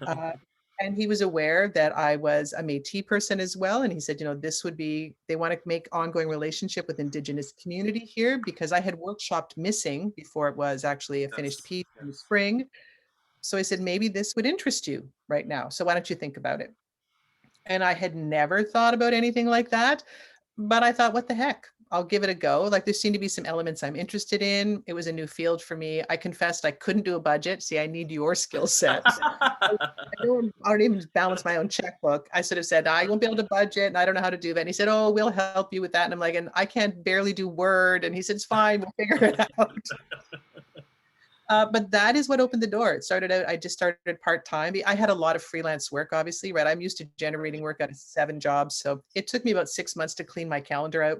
Uh, and he was aware that I was a Métis person as well. And he said, they want to make ongoing relationship with Indigenous community here, because I had workshopped missing before it was actually a finished Yes. piece in the Yes. spring. So I said, maybe this would interest you right now. So why don't you think about it? And I had never thought about anything like that. But I thought, what the heck? I'll give it a go. Like, there seemed to be some elements I'm interested in. It was a new field for me. I confessed I couldn't do a budget. See, I need your skill set. I don't even balance my own checkbook. I sort of said, I won't be able to budget and I don't know how to do that. And he said, oh, we'll help you with that. And I'm like, and I can't barely do Word. And he said, it's fine, we'll figure it out. But that is what opened the door. It started out, I just started part-time. I had a lot of freelance work, obviously, right? I'm used to generating work out of 7 jobs. So it took me about 6 months to clean my calendar out.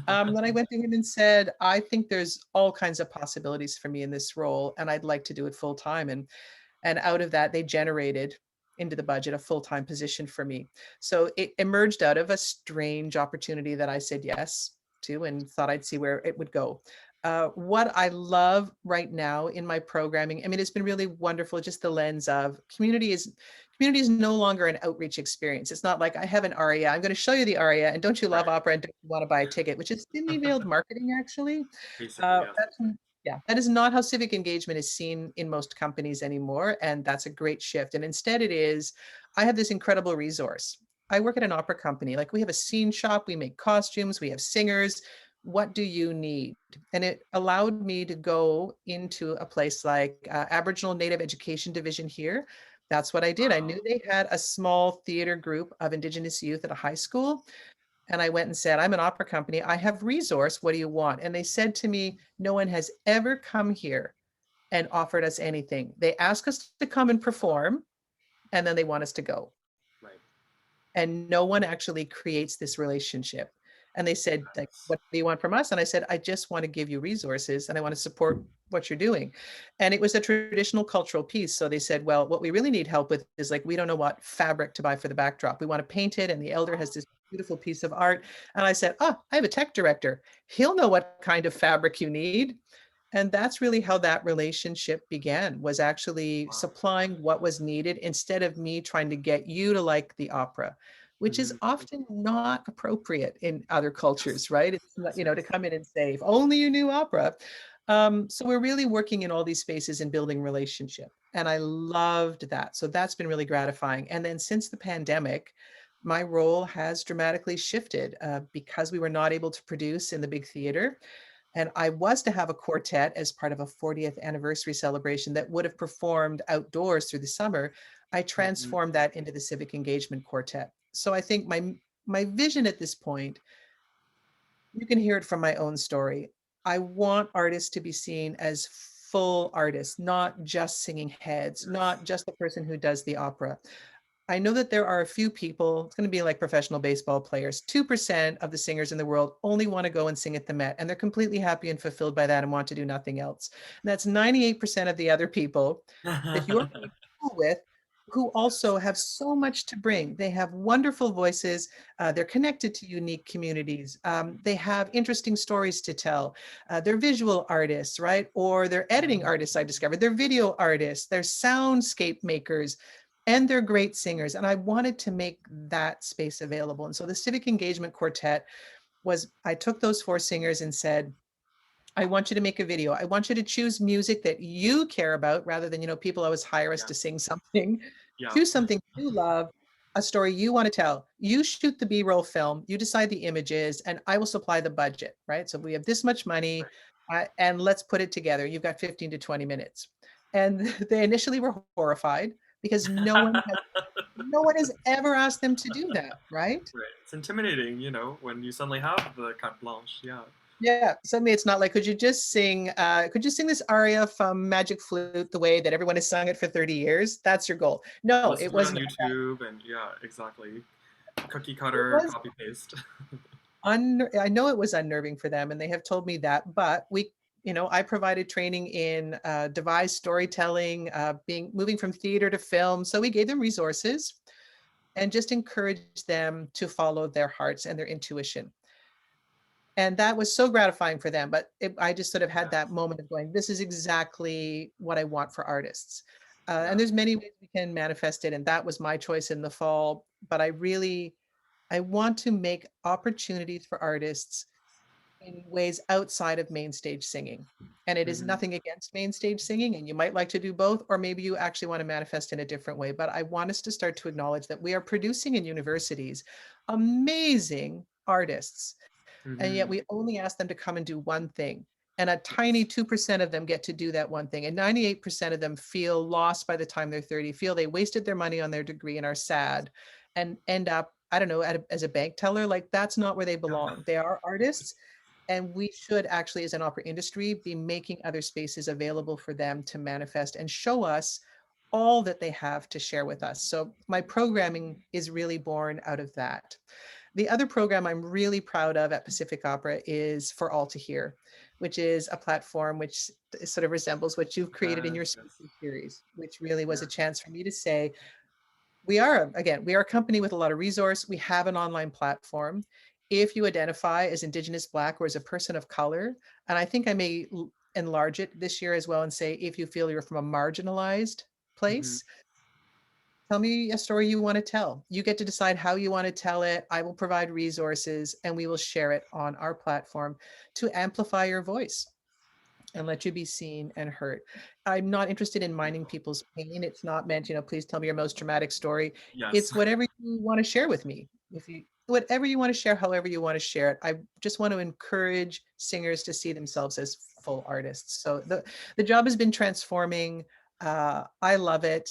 Then I went to him and said, I think there's all kinds of possibilities for me in this role, and I'd like to do it full time. And out of that, they generated into the budget a full-time position for me. So it emerged out of a strange opportunity that I said yes to and thought I'd see where it would go. What I love right now in my programming, I mean, it's been really wonderful, just the lens of community is no longer an outreach experience. It's not like I have an aria, I'm going to show you the aria, and don't you love Right. opera and don't you want to buy a ticket, which is thinly veiled marketing, actually. Basically, yes. Yeah, that is not how civic engagement is seen in most companies anymore, and that's a great shift. And instead, it is, I have this incredible resource. I work at an opera company. Like we have a scene shop, we make costumes, we have singers. What do you need? And it allowed me to go into a place like Aboriginal Native Education Division here. That's what I did. I knew Wow. they had a small theater group of Indigenous youth at a high school. And I went and said, I'm an opera company. I have resource. What do you want? And they said to me, no one has ever come here and offered us anything. They ask us to come and perform, and then they want us to go. Right. And no one actually creates this relationship. And they said, like, Yes. what do you want from us? And I said, I just want to give you resources and I want to support what you're doing. And it was a traditional cultural piece. So they said, well, what we really need help with is like, we don't know what fabric to buy for the backdrop. We want to paint it. And the elder has this beautiful piece of art. And I said, oh, I have a tech director. He'll know what kind of fabric you need. And that's really how that relationship began, was actually Wow. supplying what was needed instead of me trying to get you to like the opera, which is Hmm. often not appropriate in other Yes. cultures, right? It's not, Yes. you know, to Yes. come in and say, if only you knew opera. So we're really working in all these spaces and building relationship. And I loved that. So that's been really gratifying. And then since the pandemic, my role has dramatically shifted because we were not able to produce in the big theater. And I was to have a quartet as part of a 40th anniversary celebration that would have performed outdoors through the summer. I Hmm. transformed that into the Civic Engagement Quartet. So I think my vision at this point, you can hear it from my own story. I want artists to be seen as full artists, not just singing heads, Yes. not just the person who does the opera. I know that there are a few people, it's going to be like professional baseball players. 2% of the singers in the world only want to go and sing at the Met, and they're completely happy and fulfilled by that and want to do nothing else. And that's 98% of the other people that you're going to school with who Yes. also have so much to bring. They have wonderful voices. They're connected to unique communities. They have interesting stories to tell. They're visual artists, right? Or they're editing Mhm. artists, I discovered. They're video artists. They're soundscape makers and they're great singers. And I wanted to make that space available. And so the Civic Engagement Quartet was, I took those four singers and said, I want you to make a video. I want you to choose music that you care about rather than, people always hire us to Yes. sing something. Yeah. Choose something you love, a story you want to tell. You shoot the B-roll film, you decide the images, and I will supply the budget, right? So we have this much money, Right. and let's put it together. You've got 15 to 20 minutes. And they initially were horrified because no one has ever asked them to do that, right? Right. It's intimidating, when you suddenly have the carte blanche. Yeah. Yeah, suddenly it's not like, could you sing this aria from Magic Flute the way that everyone has sung it for 30 years? That's your goal. No, Listen to it on YouTube, and yeah, exactly. Cookie it cutter, was copy paste. I know it was unnerving for them, and they have told me that, but I provided training in devised storytelling, moving from theater to film. So we gave them resources and just encouraged them to follow their hearts and their intuition. And that was so gratifying for them. But I just sort of had that Yes. moment of going, this is exactly what I want for artists. And Yeah. there's many ways we can manifest it. And that was my choice in the fall. But I want to make opportunities for artists in ways outside of main stage singing. And it is Hmm. nothing against main stage singing. And you might like to do both, or maybe you actually want to manifest in a different way. But I want us to start to acknowledge that we are producing in universities amazing artists, and yet Hmm. we only ask them to come and do one thing. And a tiny 2% of them get to do that one thing. And 98% of them feel lost by the time they're 30, feel they wasted their money on their degree and are sad and end up, I don't know, as a bank teller. Like that's not where they Yeah. belong. They are artists. And we should actually, as an opera industry, be making other spaces available for them to manifest and show us all that they have to share with us. So my programming is really born out of that. The other program I'm really proud of at Pacific Opera is For All to Hear, which is a platform which sort of resembles what you've created in Yes. your Yes. speaker series, which really was Yeah. a chance for me to say, we are a company with a lot of resource. We have an online platform. if you identify as Indigenous, Black, or as a person of color, and I think I may enlarge it this year as well and say, if you feel you're from a marginalized Hmm. place, tell me a story you want to tell. You get to decide how you want to tell it. I will provide resources and we will share it on our platform to amplify your voice and let you be seen and heard. I'm not interested in mining Beautiful. people's pain. It's not meant, please tell me your most traumatic story. Yes. It's whatever you want to share with me. If you whatever you want to share, however you want to share it. I just want to encourage singers to see themselves as full artists. So the job has been transforming. I love it.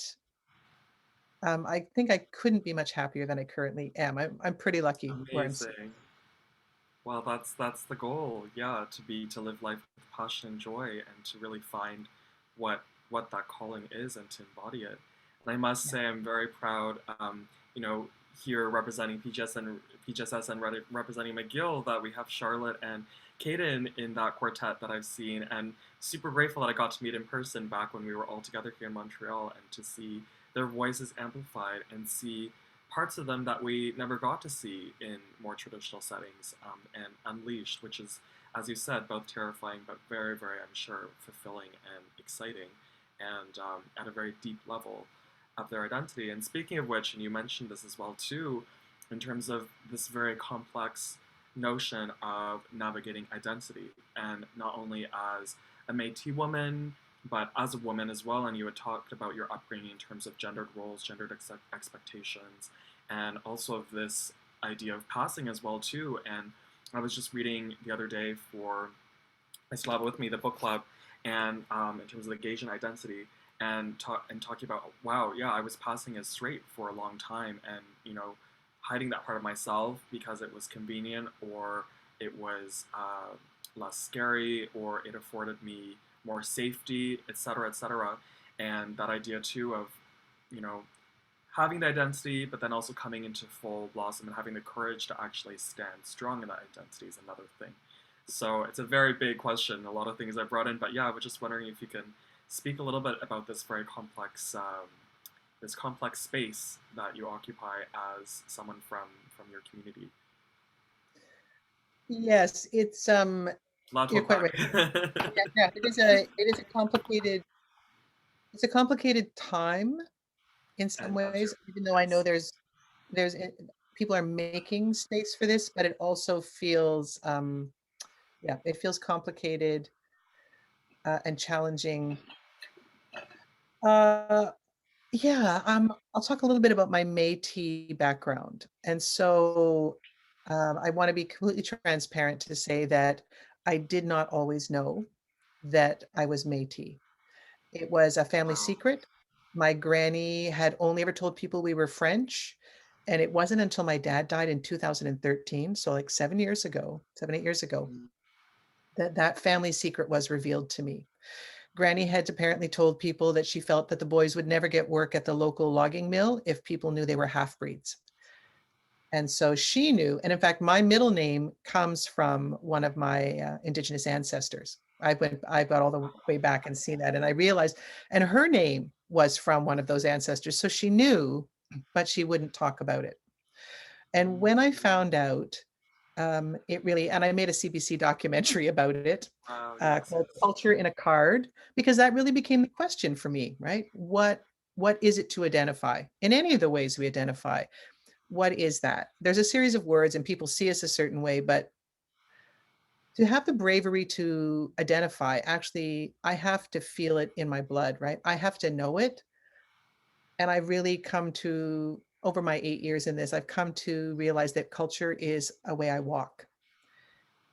I think I couldn't be much happier than I currently am. I'm pretty lucky where I'm sitting. Amazing. Well, that's the goal. Yeah, to live life with passion and joy, and to really find what that calling is and to embody it. And I must Yeah. say, I'm very proud. You know, here representing PGSS and representing McGill, that we have Charlotte and Kaden in that quartet that I've seen, and super grateful that I got to meet in person back when we were all together here in Montreal, and to see their voices amplified and see parts of them that we never got to see in more traditional settings, and unleashed, which is, as you said, both terrifying but very, very, I'm sure, fulfilling and exciting, and at a very deep level of their identity. And speaking of which, and you mentioned this as well too, in terms of this very complex notion of navigating identity, and not only as a Métis woman, but as a woman as well. And you had talked about your upbringing in terms of gendered roles, gendered expectations, and also of this idea of passing as well too. And I was just reading the other day for, I still have it with me, the book club, and in terms of the Gaysian identity, and talking about, wow, yeah, I was passing as straight for a long time, and hiding that part of myself because it was convenient, or it was less scary, or it afforded me more safety, etc., etc. And that idea too of, you know, having the identity, but then also coming into full blossom and having the courage to actually stand strong in that identity is another thing. So it's a very big question, a lot of things I brought in, but yeah, I was just wondering if you can speak a little bit about this very complex, this complex space that you occupy as someone from your community. Yes, A lot to you're quite unpack. right. Yeah, yeah, it is a complicated time in some And ways, culture, even though I know yes. there's people are making space for this, but it also feels yeah, it feels complicated and challenging. Uh, yeah, I'll talk a little bit about my Métis background. And so I want to be completely transparent to say that I did not always know that I was Métis. It was a family Wow. secret. My granny had only ever told people we were French. And it wasn't until my dad died in 2013, so like 7 years ago, 7, 8 years ago, Mm, that that family secret was revealed to me. Granny had apparently told people that she felt that the boys would never get work at the local logging mill if people knew they were half breeds. And so she knew. And in fact, my middle name comes from one of my Indigenous ancestors. I got all the way back and seen that. And I realized, and her name was from one of those ancestors. So she knew, but she wouldn't talk about it. And mm, when I found out, it really, and I made a CBC documentary about it wow, yes, called yes. Culture in a Card, because that really became the question for me, right? What is it to identify in any of the ways we identify? What is that? There's a series of words and people see us a certain way, but to have the bravery to identify, actually, I have to feel it in my blood, right? I have to know it. And I've really come to, over my 8 years in this, I've come to realize that culture is a way I walk.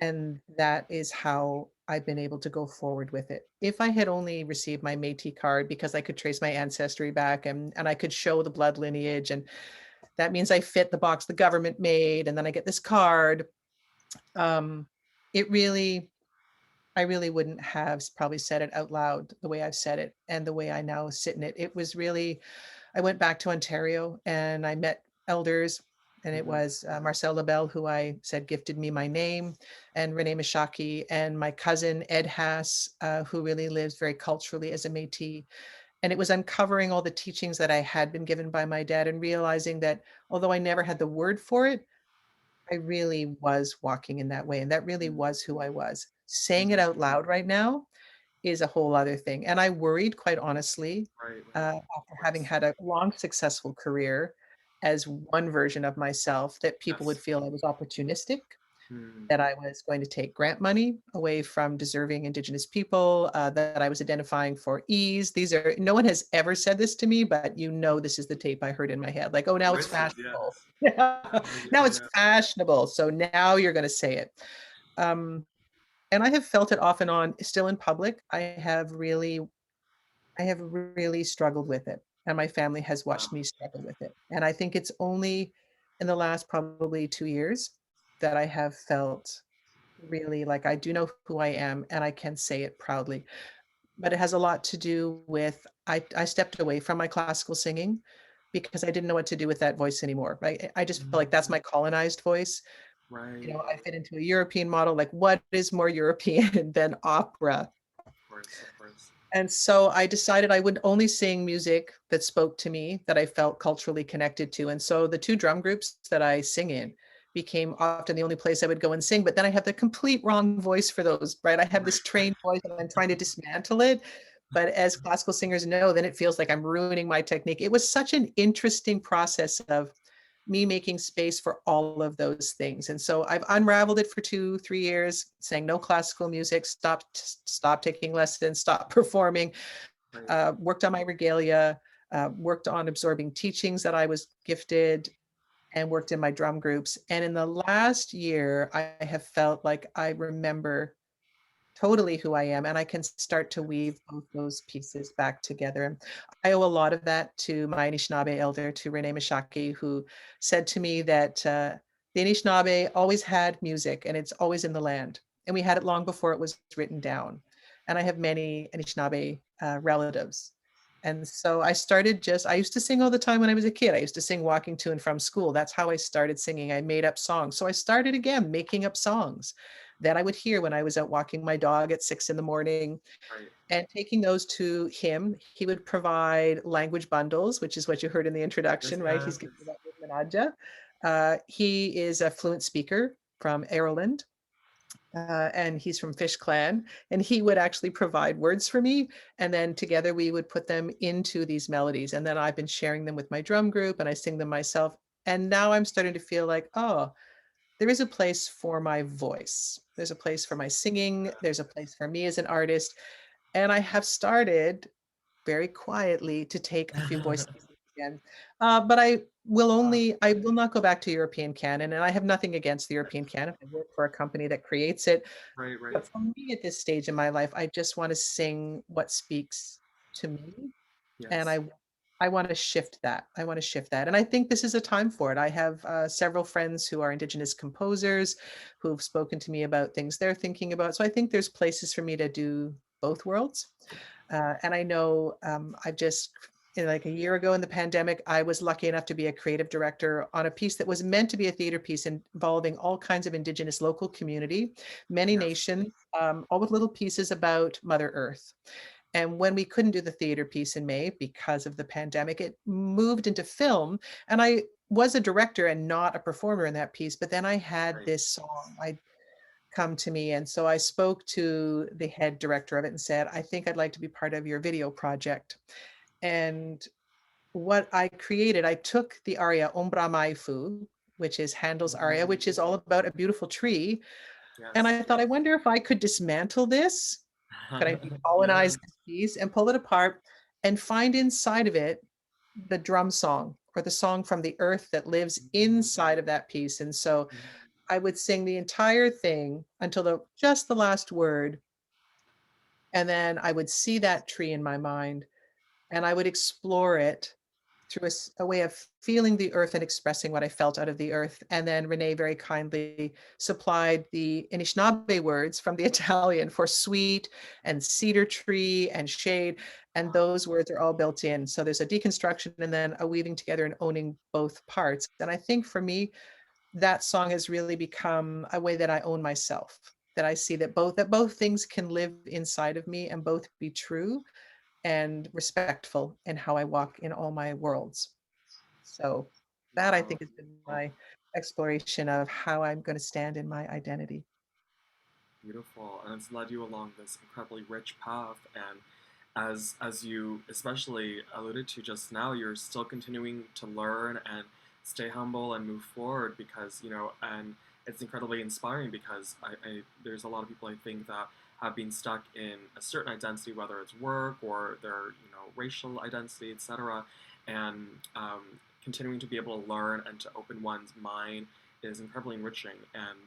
And that is how I've been able to go forward with it. If I had only received my Métis card because I could trace my ancestry back and I could show the blood lineage, and that means I fit the box the government made, and then I get this card. Um, it really, I really wouldn't have probably said it out loud the way I've said it and the way I now sit in it. It was really, I went back to Ontario and I met elders, and it Mm-hmm. was Marcel Labelle, who I said gifted me my name, and Renee Mishaki, and my cousin Ed Haas, who really lives very culturally as a Métis. And it was uncovering all the teachings that I had been given by my dad and realizing that although I never had the word for it, I really was walking in that way, and that really Mm, was who I was. Saying it mhm. out loud right now is a whole other thing, and I worried, quite honestly, Right, right. after Of having course. had a long, successful career as one version of myself, that people would Yes. feel I was opportunistic, Mm, that I was going to take grant money away from deserving Indigenous people, that I was identifying for ease. These are no one has ever said this to me, but this is the tape I heard in my head, like, "Oh, now it's wicked, fashionable." yes. Yeah. Oh, yeah, Now oh, it's yeah. fashionable, so now you're gonna say it. Um, and I have felt it off and on still in public. I have really struggled with it, and my family has Wow. watched me struggle with it. And I think it's only in the last probably 2 years that I have felt really like I do know who I am and I can say it proudly. But it has a lot to do with I stepped away from my classical singing because I didn't know what to do with that voice anymore. I just felt like that's Mm, my colonized voice. right, I right. fit into a European model, like, what is more European than opera? Of course, of course. And so I decided I would only sing music that spoke to me, that I felt culturally connected to. And so the 2 drum groups that I sing in became often the only place I would go and sing, but then I have the complete wrong voice for those, right? I have this trained voice and I'm trying to dismantle it. But as classical singers know, then it feels like I'm ruining my technique. It was such an interesting process of me making space for all of those things. And so I've unraveled it for 2, 3 years, saying no classical music, stop taking lessons, stop performing, Right. worked on my regalia, worked on absorbing teachings that I was gifted, and worked in my drum groups. And in the last year, I have felt like I remember totally who I am, and I can start to Yes. weave both those pieces back together. And I owe a lot of that to my Anishinaabe elder, to Renee Mashaki, who said to me that the Anishinaabe always had music and it's always in the land. And we had it long before it was written down. And I have many Anishinaabe relatives. And so I used to sing all the time when I was a kid. I used to sing walking to and from school. That's how I started singing. I made up songs. So I started again making up songs that I would hear when I was out walking my dog at 6 in the morning Right. and taking those to him. He would provide language bundles, which is what you heard in the Yes, introduction, right? yes, He's giving yes. you that with Manaja. He is a fluent speaker from Ireland. And he's from Fish Clan, and he would actually provide words for me, and then together we would put them into these melodies. And then I've been sharing them with my drum group, and I sing them myself. And now I'm starting to feel like, oh, there is a place for my voice. There's a place for my singing. There's a place for me as an artist. And I have started very quietly to take a few voice lessons again. But Wow. I will not go back to European canon. And I have nothing against the European Yes. canon. I work for a company that creates it. Right, right. But for me at this stage in my life, I just want to sing what speaks to me. And Yes. I want to shift that. I want to shift that. And I think this is a time for it. I have several friends who are Indigenous composers who've spoken to me about things they're thinking about. So I think there's places for me to do both worlds. And I know I've just, like a year ago in the pandemic, I was lucky enough to be a creative director on a piece that was meant to be a theater piece involving all kinds of Indigenous local community, many Yes. nations, all with little pieces about Mother Earth. And when we couldn't do the theater piece in May because of the pandemic, it moved into film. And I was a director and not a performer in that piece. But then I had Right. this song I come to me. And so I spoke to the head director of it and said, I think I'd like to be part of your video project. And what I created, I took the aria Ombra Maifu, which is Handel's aria, Mm, which is all about a beautiful tree. And yes. I thought, I wonder if I could dismantle this. Could I Yes. decolonize this piece and pull it apart and find inside of it the drum song or the song from the earth that lives Mm, inside of that piece? And so mm, I would sing the entire thing until just the last word. And then I would see that tree in my mind and I would explore it through a way of feeling the earth and expressing what I felt out of the earth. And then Renee very kindly supplied the Anishinaabe words from the Italian for sweet and cedar tree and shade. And wow. those words are all built in. So there's a deconstruction and then a weaving together and owning both parts. And I think for me, that song has really become a way that I own myself, that I see that both things can live inside of me and both be true and respectful in how I walk in all my worlds. So, That I Wow. think has been my exploration of how I'm going to stand in my identity. Beautiful, and it's led you along this incredibly rich path. And as you especially alluded to just now, you're still continuing to learn and stay humble and move forward because and it's incredibly inspiring because there's a lot of people I think that have been stuck in a certain identity, whether it's work or their racial identity, etc. And continuing to be able to learn and to open one's mind is incredibly enriching. And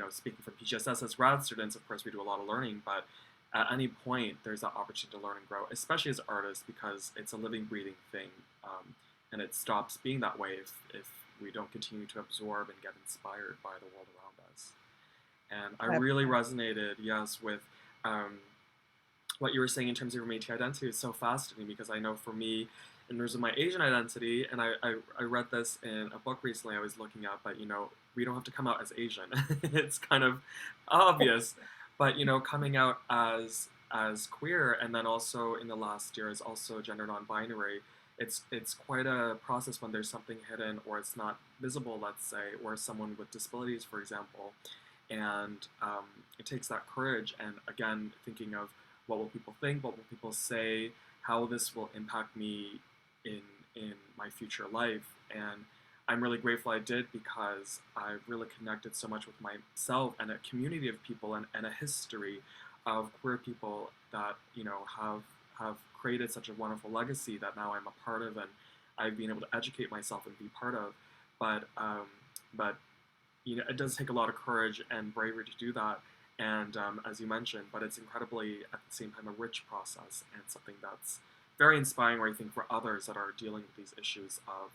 speaking from PGSS as grad students, of course, we do a lot of learning, but at any point, there's that opportunity to learn and grow, especially as artists, because it's a living, breathing thing. And it stops being that way if we don't continue to absorb and get inspired by the world around us. And I Ab- really resonated, yes, with um, what you were saying in terms of your Métis identity is so fascinating because I know for me, in terms of my Asian identity, and I read this in a book recently I was looking at, but we don't have to come out as Asian. It's kind of obvious, but coming out as queer, and then also in the last year as also gender non-binary. It's quite a process when there's something hidden or it's not visible, let's say, or someone with disabilities, for example, and it takes that courage. And again, thinking of what will people think, what will people say, how this will impact me in in my future life. And I'm really grateful I did because I've really connected so much with myself and a community of people and a history of queer people that have created such a wonderful legacy that now I'm a part of and I've been able to educate myself and be part of. But it does take a lot of courage and bravery to do that. And as you mentioned, but it's incredibly at the same time a rich process and something that's very inspiring, I think, for others that are dealing with these issues of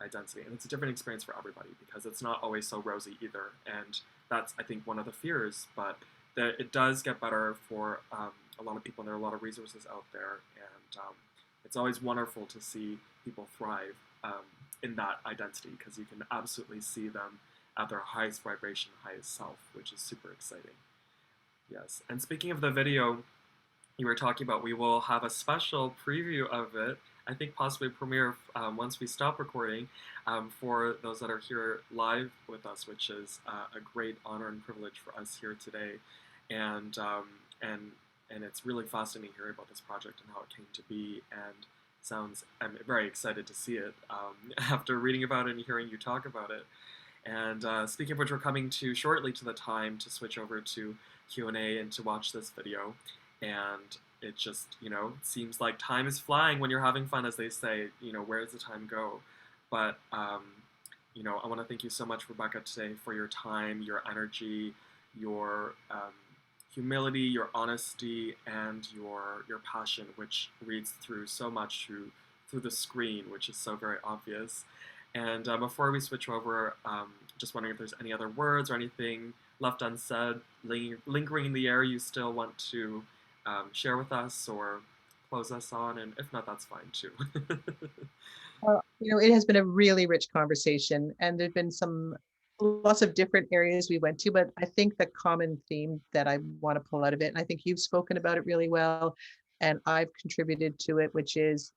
identity. And it's a different experience for everybody because it's not always so rosy either. And that's, I think, one of the fears. But it does get better for a lot of people, and there are a lot of resources out there. And it's always wonderful to see people thrive in that identity because you can absolutely see them at their highest vibration, highest self, which is super exciting. Yes. And speaking of the video you were talking about, we will have a special preview of it. I think possibly premiere once we stop recording for those that are here live with us, which is a great honor and privilege for us here today. And and and it's really fascinating hearing about this project and how it came to be. And I'm very excited to see it after reading about it and hearing you talk about it. And speaking of which, we're coming to shortly to the time to switch over to Q&A and to watch this video. And it just, it seems like time is flying when you're having fun, as they say. Where does the time go? But, I want to thank you so much, Rebecca, today for your time, your energy, your humility, your honesty, and your passion, which reads through so much through the screen, which is so very obvious. And before we switch over, just wondering if there's any other words or anything left unsaid, lingering in the air you still want to share with us or close us on, and if not, that's fine too. It has been a really rich conversation, and there've been lots of different areas we went to, but I think the common theme that I want to pull out of it, and I think you've spoken about it really well, and I've contributed to it, which is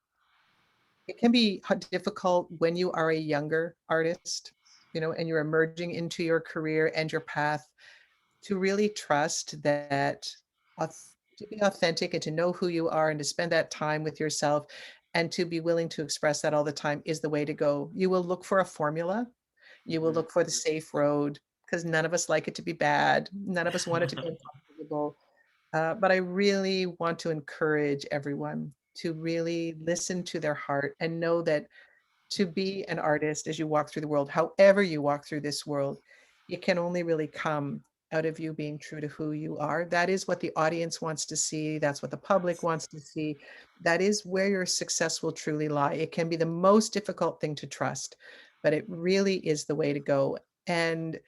it can be difficult when you are a younger artist, and you're emerging into your career and your path to really trust that to be authentic and to know who you are and to spend that time with yourself and to be willing to express that all the time is the way to go. You will look for a formula. You will Mhm. look for the safe road because none of us like it to be bad. None of us want it to be uncomfortable. But I really want to encourage everyone to really listen to their heart and know that to be an artist as you walk through the world, however you walk through this world, it can only really come out of you being true to who you are. That is what the audience wants to see. That's what the public Yes. wants to see. That is where your success will truly lie. It can be the most difficult thing to trust, but it really is the way to go. And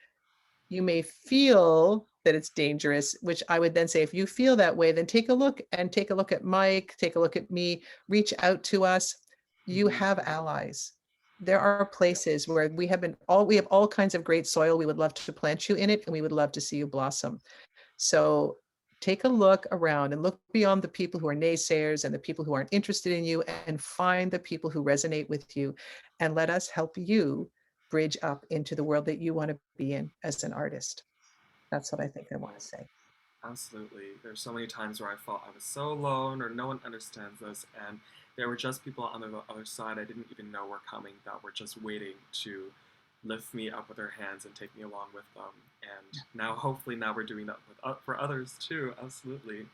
you may feel that it's dangerous, which I would then say, if you feel that way, then take a look and take a look at Mike, take a look at me, reach out to us. You Mhm. have allies. There are places where we have all kinds of great soil. We would love to plant you in it and we would love to see you blossom. So take a look around and look beyond the people who are naysayers and the people who aren't interested in you and find the people who resonate with you and let us help you bridge up into the world that you want to be in as an artist. That's what I think I want to say. Absolutely. There's so many times where I felt I was so alone or no one understands this, and there were just people on the other side I didn't even know were coming that were just waiting to lift me up with their hands and take me along with them. And now, hopefully, now we're doing that with, for others too. Absolutely.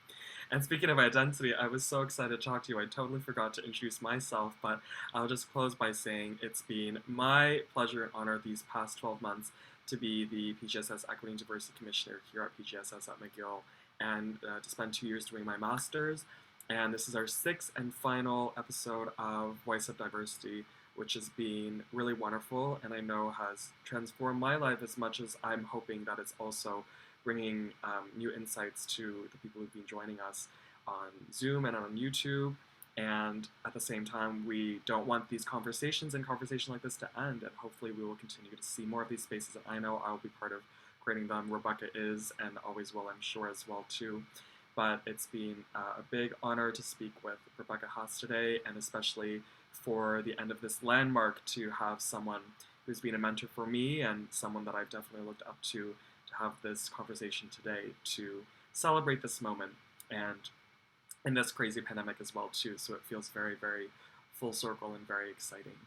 And speaking of identity, I was so excited to talk to you. I totally forgot to introduce myself, but I'll just close by saying it's been my pleasure and honor these past 12 months to be the PGSS Equity and Diversity Commissioner here at PGSS at McGill, and to spend 2 years doing my master's. And this is our sixth and final episode of Voice of Diversity, which has been really wonderful and I know has transformed my life as much as I'm hoping that it's also bringing new insights to the people who've been joining us on Zoom and on YouTube. And at the same time, we don't want these conversations and conversation like this to end. And hopefully, we will continue to see more of these spaces. And I know I'll be part of creating them. Rebecca is, and always will, I'm sure, as well too. But it's been a big honor to speak with Rebecca Haas today, and especially for the end of this landmark to have someone who's been a mentor for me and someone that I've definitely looked up to have this conversation today to celebrate this moment and in this crazy pandemic as well too. So it feels very, very full circle and very exciting.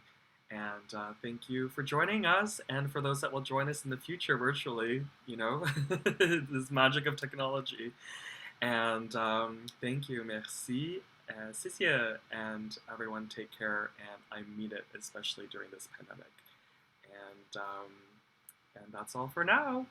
And thank you for joining us, and for those that will join us in the future virtually, you know, this magic of technology. And thank you, merci, Cecilia, and everyone take care, and I mean it, especially during this pandemic. And that's all for now.